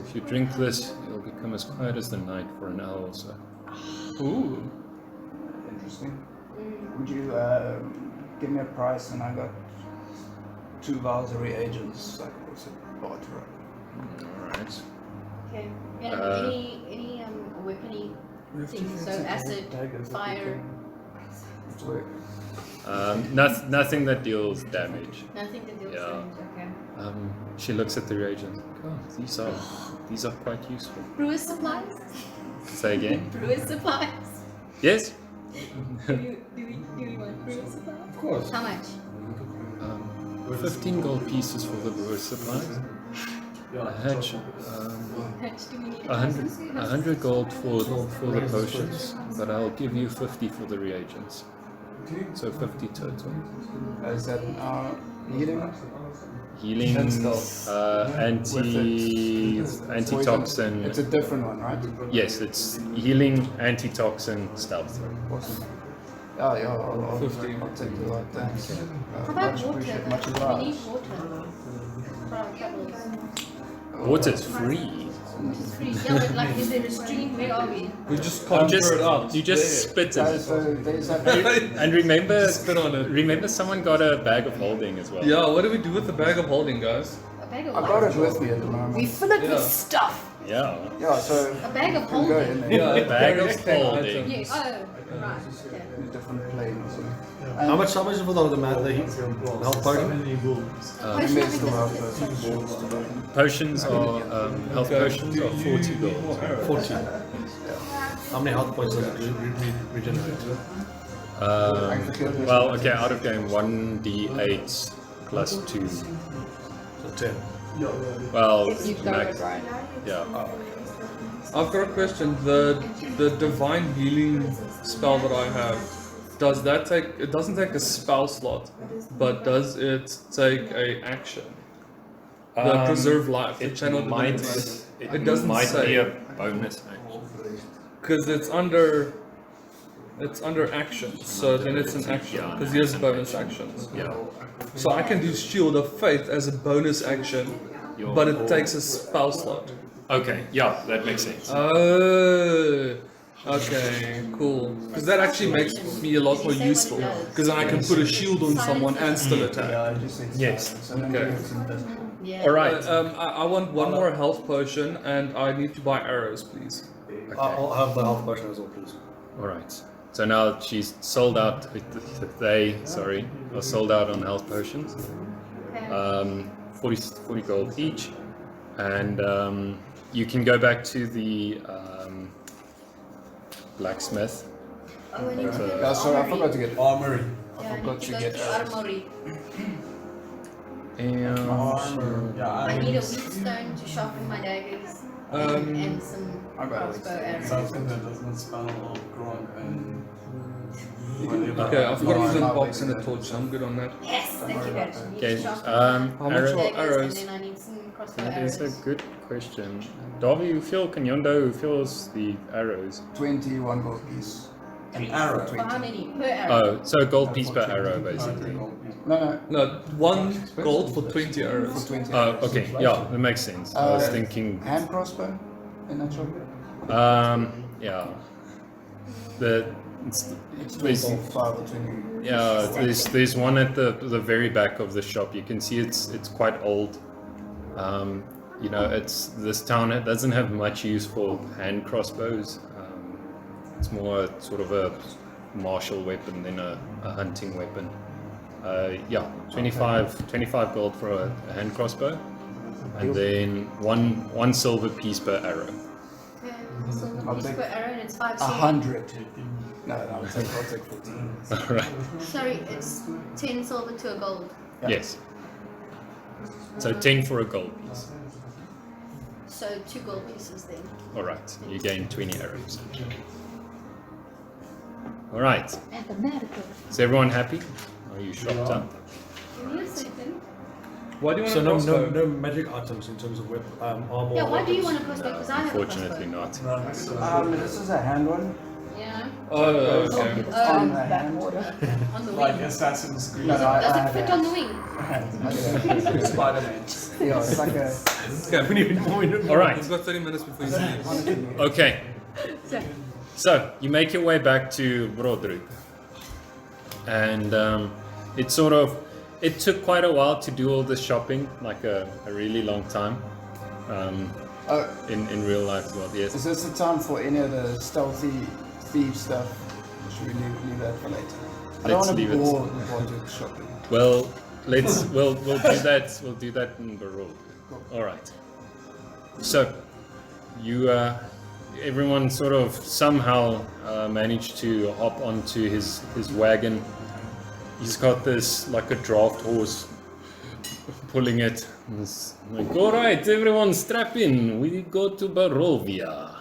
If you drink this, you'll become as quiet as the night for an hour or so. Ooh. Interesting. Would you give me a price, and I got 2 vials of reagents. I could also barter. Alright. Okay. And any weapony things? So acid, fire, Nothing that deals damage. nothing that deals Yeah. damage. Okay. She looks at the reagents. Oh, these are quite useful. Brewer's supplies? Say again. Brewer's supplies? Yes. Do you want brewer's supplies? Of course. How much? 15 gold pieces for the brewer's supplies. A hatch, How much do we need? 100 gold for the potions, but I'll give you 50 for the reagents. So 50 total. Is that healing? Healing, antitoxin. It's a different one, right? Yes, it's healing, antitoxin, stealth. Awesome. Oh, yeah, I'll take the lot, thanks. How about Much water? appreciate, much We obliged. need water for our travels. Water's free. It's free. Yeah, but like, is there a stream? Where are we? We just conjure it out. You just spit in it. So there's a And remember, Spit on it. remember someone got a bag of holding as well. Yeah, what do we do with the bag of holding, guys? A bag of I what? got it with me at the moment. We fill it Yeah. with stuff. Yeah. Yeah, so A bag of you can go in holding? there. Yeah, Bag of explain holding. Yeah. Oh, right. Okay. In a different plane or something. How much is it for the health potion? I think they still have the Potions are health potions are 40 gold. 40. How many health points does it regenerate? Well, okay, out of game 1d8 plus 2. So 10. Well, You've got max. it right. Yeah. I've got a question. The divine healing spell that I have, does that take? It doesn't take a spell slot, but does it take a action? The preserve life, the channel might, divinity. it doesn't might say. be a bonus action. Because it's under action, so then it's an action. Because here's bonus actions. Yeah. So I can do Shield of Faith as a bonus action, but it takes a spell slot. Okay, yeah, that makes sense. Oh, okay, cool. Because that actually makes me a lot more useful. Because then I can put a shield on someone and still attack. Yes. Okay. Yeah. Alright. I want one more health potion, and I need to buy arrows, please. I'll have the health potion as well, please. Alright. So now she's sold out. They are sold out on health potions. Okay. 40 gold each, and you can go back to the blacksmith. Oh, I need to go to Yeah, sorry, I forgot to get Armory. Yeah, I forgot need to to go get to arrows. armory. And Armor. Yeah, I need a wheat stone to sharpen my daggers and some I got crossbow arrows. something that does not spell or grog and Okay, I've got a flint No, box no, and a no. torch, so I'm good on that. Yes, thank you guys. I need Okay, to sharpen How my much arrow- are daggers arrows? and then I need some crossbow that arrows. is a good question. Darby, hoeveel kan Jondo, hoeveel's the arrows? 21 gold piece. an arrow. For how many? Per arrow? Oh, so a gold piece per arrow, basically. No, No, 1 gold for 20 arrows. for 20. Oh, okay, yeah, that makes sense. I was thinking, Hand crossbow in that shop. yeah, it's It's basically 25 or 20. yeah. There's one at the very back of the shop. You can see it's quite old. You know, this town doesn't have much use for hand crossbows. It's more sort of a martial weapon than a hunting weapon. Yeah, 25 gold for a hand crossbow, and then one silver piece per arrow. Okay, silver I'll piece take per arrow and it's 5 silver. 100. No, I'll take 14. All right. Sorry, it's 10 silver to a gold. Yeah. Yes. So 10 for a gold piece. So 2 gold pieces then. All right. You gain 20 arrows. All right. Mathematical. Is everyone happy? Are you shocked up? Give me a second. Why do you want So a no crossbow? magic items in terms of armor. Yeah, or why do you weapons? want a crossbow? Because I have a Unfortunately crossbow. not. This is a hand one. Yeah. Oh, okay. It's on the hand. On the Like wing. Assassin's Creed. No, no, Does I it fit on the wing? Spider-Man. Yeah, it's like a... Okay, we need All right. We've got 30 minutes before you leave. Okay. So you make your way back to Brodrup, and it took quite a while to do all this shopping, like a really long time. In real life as well, yes. Is this the time for any of the stealthy thief stuff? Should we leave that for later? I don't Let's want to leave it. bore Brodrup shopping. Well, we'll do that. We'll do that in Barovia. All right. So you everyone sort of somehow managed to hop onto his wagon. He's got this like a draft horse pulling it. It's like, all right, everyone strap in. We go to Barovia.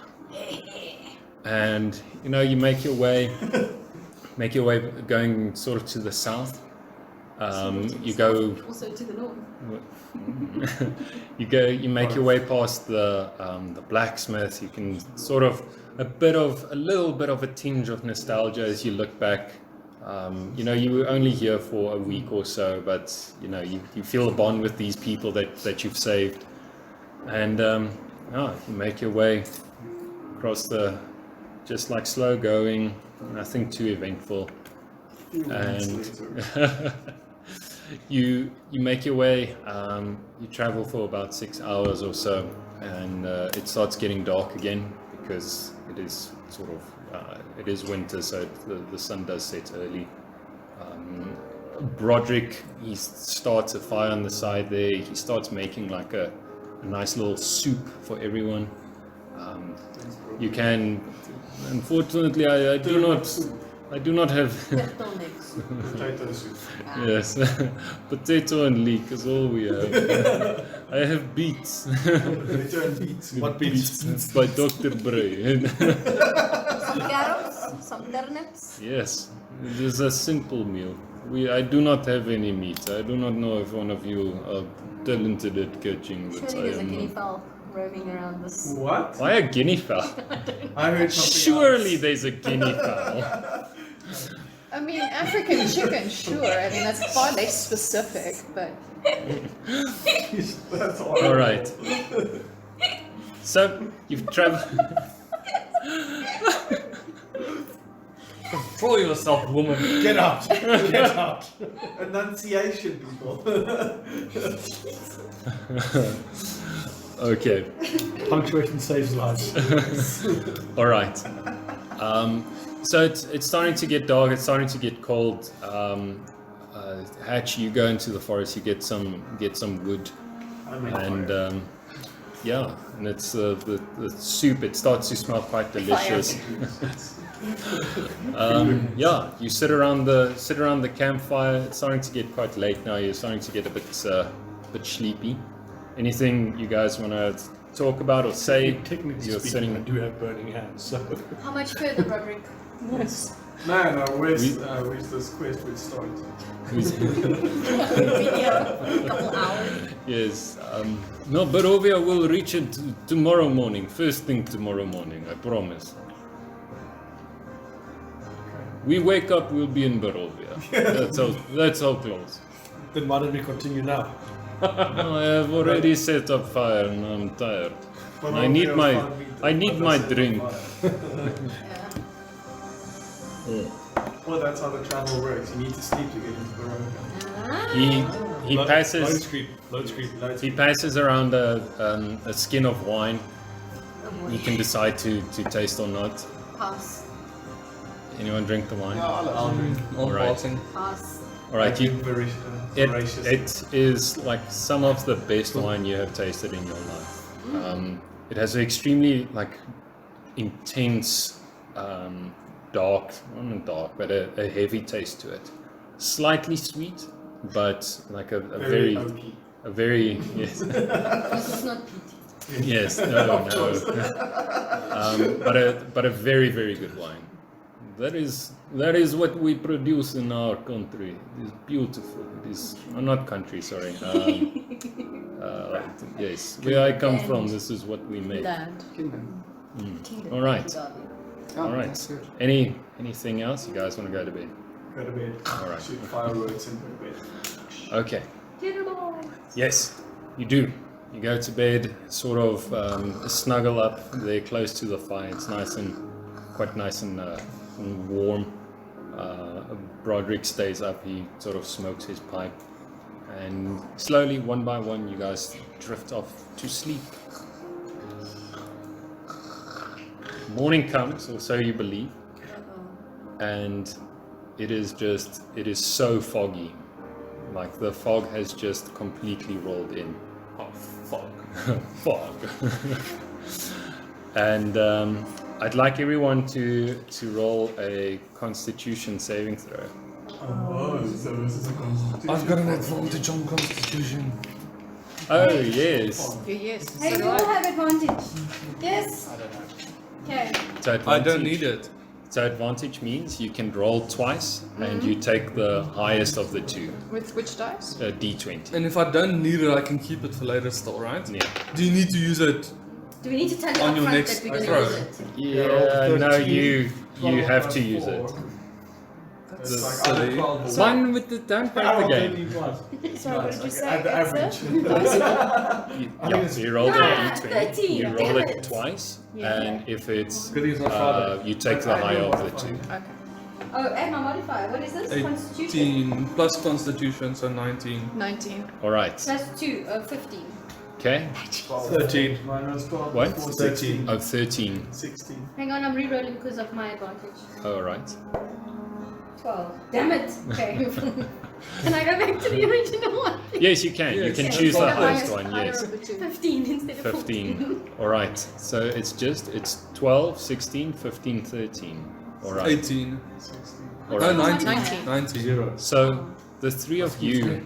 And you know, you make your way going sort of to the south. You go Also to the north. you make your way past the blacksmith. You can sort of a little bit of a tinge of nostalgia as you look back. You know, you were only here for a week or so, but you know, you feel a bond with these people that you've saved, and you make your way across just like slow going, nothing too eventful, and you make your way. You travel for about 6 hours or so, and it starts getting dark again because it is sort of it is winter, so the sun does set early. Broderick, he starts a fire on the side there. He starts making like a nice little soup for everyone. You can, unfortunately, I do not have. Turtlenecks. Potato soup. Yes, potato and leek is all we have. I have beets. Potato and beets. What beats? By Dr. Bray. Some carrots, some turnips. Yes, it is a simple meal. I do not have any meat. I do not know if one of you are talented at catching, but Surely I there's a am guinea not. fowl roaming around this. What? Why a guinea fowl? I heard something Surely else. there's a guinea fowl. I mean, African chicken, sure. I mean, that's far less specific, but That's all. All right. So you've traveled. Control yourself, woman. Get out! Get out! Enunciation, people. Okay. Punctuation saves lives. All right. So it's starting to get dark. It's starting to get cold. Hatch, you go into the forest, you get some wood, and and it's the soup. It starts to smell quite delicious. You sit around the campfire. It's starting to get quite late now. You're starting to get a bit sleepy. Anything you guys want to talk about or say? Technically You're speaking, sitting. I do have burning hands, so... How much further, Roderick? No, where's this quest would start? Couple hours. Yes. No, Barovia will reach it tomorrow morning. First thing tomorrow morning, I promise. We wake up, we'll be in Barovia. That's how close. Then why don't we continue now? No, I have already set up fire and I'm tired. I need my drink. Well, that's how the travel works. You need to sleep to get into Barovia. He passes. Load screen. He passes around a skin of wine. You can decide to taste or not. Pass. Anyone drink the wine? I'll drink. Alright. Pass. Alright, Voracious. it is like some of the best wine you have tasted in your life. It has an extremely intense, dark, not dark, but a heavy taste to it. Slightly sweet, but like a very oaky. yes. It's not peaty. Yes, no. But a very, very good wine. That is what we produce in our country. It is beautiful. It is not country, sorry. Yes, where I come from, this is what we make. Land. Kingdom. Kingdom. All right. Oh, All right. that's good. Anything else? You guys want to go to bed? Go to bed. All right. Shoot fireworks and go to bed. Okay. Yes, you do. You go to bed, sort of snuggle up there close to the fire. It's quite nice and warm. Broderick stays up. He sort of smokes his pipe, and slowly, one by one, you guys drift off to sleep. Morning comes, or so you believe, and it is so foggy. Like the fog has just completely rolled in. Oh, fuck. Fog. And I'd like everyone to roll a Constitution saving throw. Oh, so this is a constitution. I've got an advantage on Constitution. Oh yes. Yes. Hey, So you do all I. have advantage. Yes. I don't know. Okay. So I don't need it. So advantage means you can roll twice, and you take the highest of the two. With which dice? D20. And if I don't need it, I can keep it for later still, right? Yeah. Do you need to use it? Do we need to tell you On your upfront next that we're going throw. to use it? Yeah. No, 13, you have to use it. It's like silly. either 12 or One with the don't break the game. Sorry, what did you say? at the average. You roll a Ah, D20. 13, You roll damn it it. twice, Yeah. and if it's Good thing it's not Friday. you take the higher of the two. Okay. Oh, and my modifier. What is this? Constitution. 18 plus Constitution, so 19. 19. All right. Plus 2, 15. Okay. 13. Mine was 12. What? before 13. Oh, 13. 16. Hang on, I'm re-rolling because of my advantage. All right. 12. Damn it. Okay. Can I go back to the original one? Yes, you can. You Yes. can Yeah, choose the the highest highest one. Higher Yes. of the two. 15 instead of 15. All right. So it's 12, 16, 15, 13. All right. 18. 16. All No, right. 19. 19. 19. 0. So the three of you,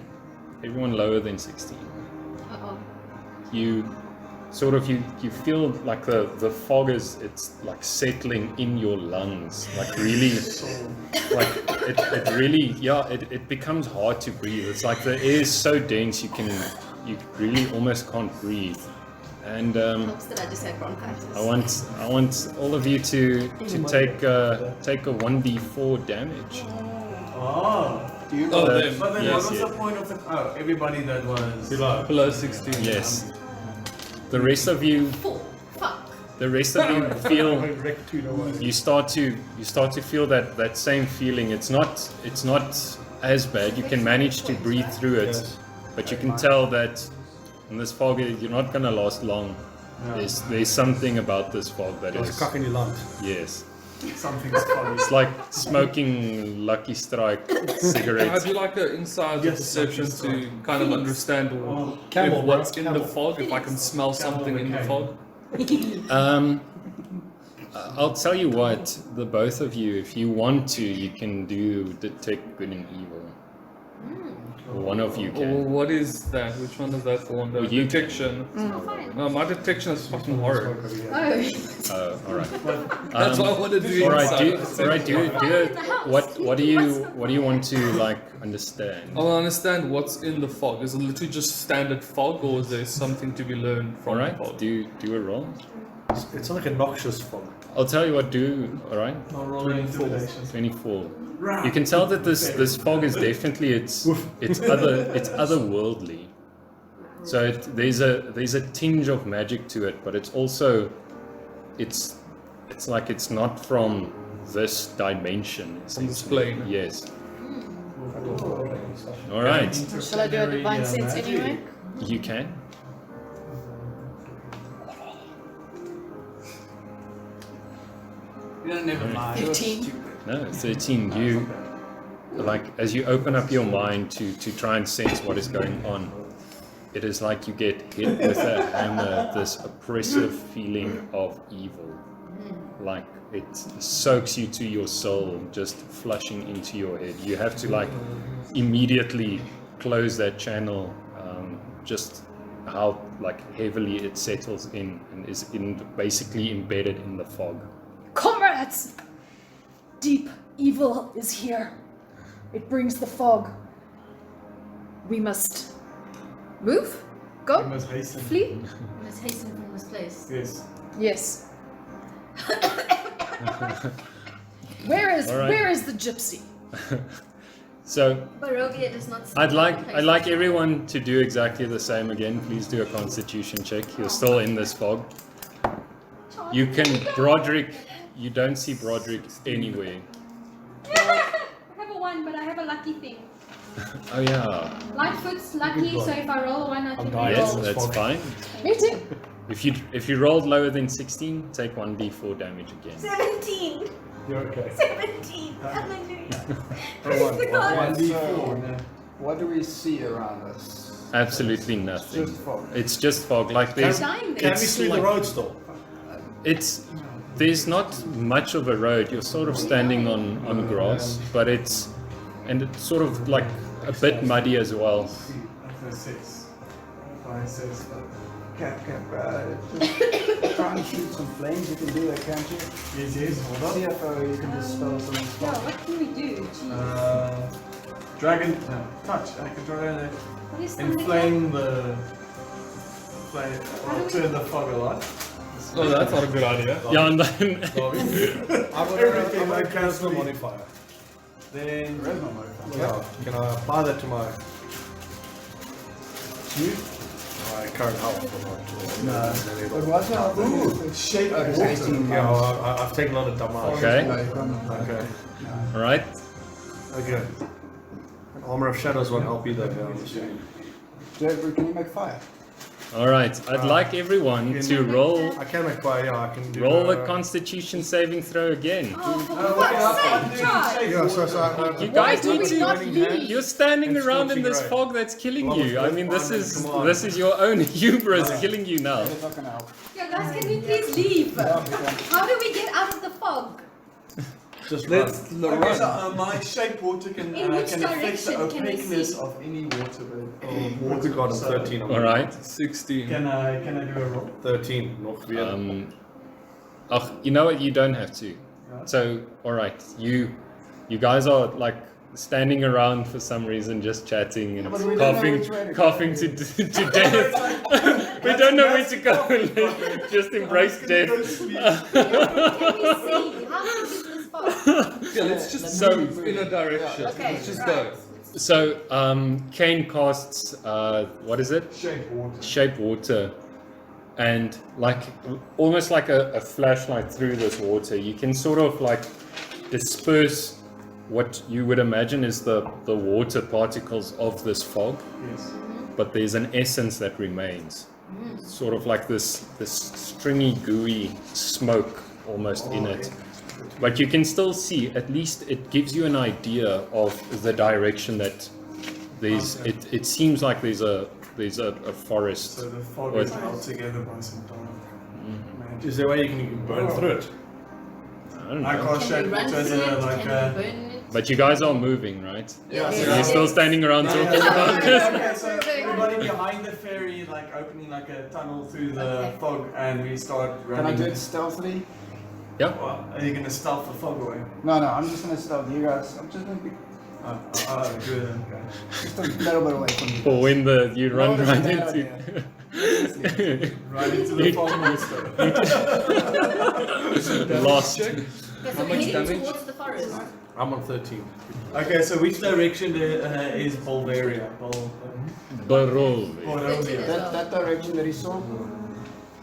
everyone lower than 16. Uh-oh. You sort of you feel like the fog it's like settling in your lungs, like really, like it really it becomes hard to breathe. It's like the air is so dense you really almost can't breathe. And Helps that I just had bronchitis. I want all of you to take a 1d4 damage. Oh. Do you Oh, Uh, them. But then Yes, what was yeah. the point of the... Oh, everybody that was... Below 16. Yes. The rest of you Fuck. feel you start to feel that same feeling. It's not as bad. You can manage to breathe through it, Yes. but you can tell that in this fog you're not gonna last long. Yeah. There's something about this fog that There's a is cock in your lungs. yes. Something's foggy. It's like smoking Lucky Strike Can I cigarettes. do like an inside Yes, perception yes, to kind of understand Camel, what's bro, in the camel. fog, if I can smell something in the fog? I'll tell you what, the both of you, if you want to, you can do detect good and evil. Or one of you Or can. what is that? Which one is that for? The Well, you- detection. Oh, fine. No, my detection is fucking horror. Oh, All right. That's why I want to do All right. inside. Do it. What do you want to like understand? I want to understand what's in the fog. Is it literally just standard fog, or is there something to be learned from All right. the fog? Do a roll. It's like a noxious fog. I'll tell you what. All right. I'll roll an intimidation. 24. You can tell that this fog is definitely it's otherworldly. So there's a tinge of magic to it, but it's also it's like it's not from this dimension. From this plane. Yes. All right. shall I do a divine sense Magic. anyway? You can. Never mind. 15. No, 13. You like as you open up your mind to try and sense what is going on. It is like you get hit with a hammer, this oppressive feeling of evil. Like it soaks you to your soul, just flushing into your head. You have to like immediately close that channel, just how like heavily it settles in and is basically embedded in the fog. Comrades! Deep evil is here. It brings the fog. We must move? We Go? must hasten. Flee? Let's hasten from this place. Yes. Yes. Where is the gypsy? So Barovia does not. I'd like everyone to do exactly the same again. Please do a constitution check. You're still in this fog. You can Broderick. You don't see Broderick anywhere. I have a 1, but I have a lucky thing. Oh yeah. Lightfoot's lucky, so if I roll a 1, I can dying. Yes, reroll. that's fine. Me too. If you rolled lower than 16, take 1d4 damage again. 17! You're okay. 17! Hallelujah! Praise the God! So, what do we see around us? Absolutely nothing. Just fog. It's just fog. Like there's Dying Can there. we see the road still? there's not much of a road. You're sort of standing on grass, but it's sort of like a bit muddy as well. After 6. 5, 6. Cap, just try and shoot some flames. You can do that, can't you? Yes, hold See on. if you can dispel some Yeah, fog. what can we do? Jeez. Dragon. No, touch. I can try to What is something inflame the. Flame. Or turn the fog a lot. Oh, that's not a good idea. Yeah, and then I'm Everything gonna like cancel that. modifier. Then. There's no modifier. Yeah. Can I apply that to my current health? No. What was it? Ooh, Shape oh, it's 18 Yeah, months. I've taken a lot of damage. Okay. No, you can't. Okay. all right. Okay. An armor of shadows won't help either. Yeah, I'm assuming. Jeffrey, can you make fire? All right. I'd like everyone to roll I can make fire. Yeah, I can do. roll a Constitution saving throw again. Oh, for fuck's sake, Charles! Yeah, so You Why guys do need we to. not leave? You're standing It's around in scorching this ray. fog that's killing Well, you. I mean, come on. this is your own hubris killing you now. It's not gonna help. Yeah, guys, can we please leave? How do we get out of the fog? just Let's Okay, so run. my shape water can In which affect the direction can we opaqueness see? of any water. What we got on So 13. All right. 16. Can I do a roll? 13. Nog weer. You know what? You don't have to. So, all right. You guys are like standing around for some reason, just chatting and But we don't know which way to go. coughing to death. We don't know where to go. Just embrace death. Can we see? How big is this fog? Yeah, let's just So- move in a direction. Okay, Let's just right. go. So, Kane casts what is it? Shape water. Shape water, and like almost like a flashlight through this water, you can sort of like disperse what you would imagine is the water particles of this fog, Yes. but there's an essence that remains, sort of like this stringy, gooey smoke almost in it. But you can still see, at least it gives you an idea of the direction that there's, Okay. it seems like there's a forest. So the fog Or- is held together by some dark magic. Is there a way you can burn through it? I don't I know. can't Can show we run it through as it? a like Can a. we burn it? But you guys are moving, right? Yeah, So so you're still standing around talking about this. Okay, so everybody behind the ferry, like opening like a tunnel through the Okay. fog, and we start Can I running. do it stealthily? Yeah. Well, are you gonna stealth the fog away? No, I'm just gonna stealth you guys. I'm just gonna be Good. Okay. just a little bit away from you. For when you No, run that's a right bad into. Right into the fog monster. Lost. Okay, so we're much heading damage? towards the forest. I'm on 13. Okay, so which direction is Barovia? Barovia. Barovia. That direction that he saw.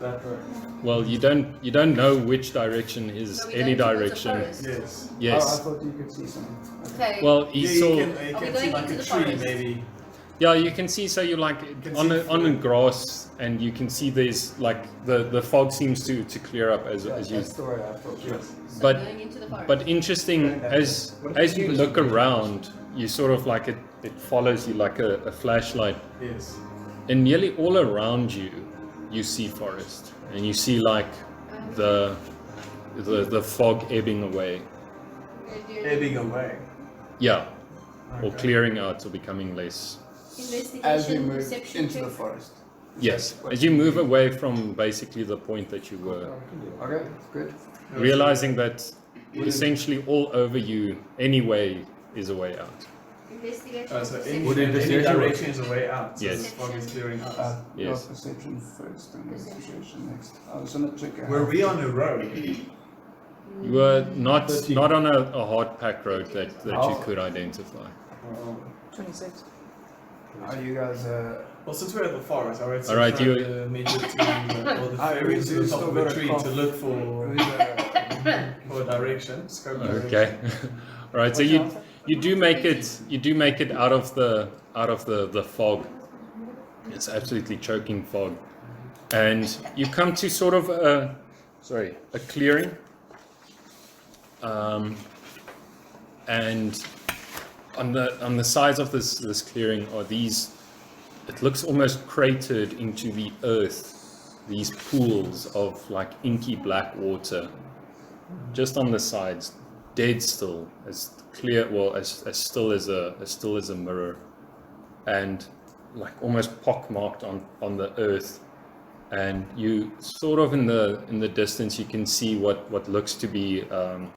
That way. Well, you don't know which direction is So we any going towards the direction. forest? Yes. Oh, I Yes. thought you could see something. Okay. Well, he Yeah, saw. you Are can we see going like into a the tree forest? maybe. Yeah, you can see. So you're like can on see the through. grass, and you can see there's like the fog seems to clear up as you. That's the way I thought. Yes. So but- going into the forest. But interesting, as you look around, you sort of like it follows you like a flashlight, Yes. and nearly all around you, you see forest, and you see like the fog ebbing away. Ebbing away. Yeah, or Okay. clearing out or becoming less. Investigation, As we move perception into check. the forest. Yes, as you move away from basically the point that you were, Okay, good. realizing that essentially all over you anyway is a way out. Investigation, So perception. Would it any investigation work? direction is a way out. So Yes. the fog is clearing out. Yes. Your perception first and investigation next. I was gonna check out. Were we on the road? You were not 13. on a hard packed road that you Oh. could identify. 26. Are you guys? Well, since we're at the forest, I would say Alright, try you- to meet the team or the I ferry will to the top still of a got a tree cough. to look for Who's, a direction. Scope direction. Okay. All right. So you do make it out of the fog. It's absolutely choking fog, and you come to sort of a clearing. And on the sides of this clearing are these. It looks almost cratered into the earth. These pools of like inky black water, just on the sides, dead still, as clear, well, as still as a mirror, and like almost pockmarked on the earth. And you sort of in the distance you can see what looks to be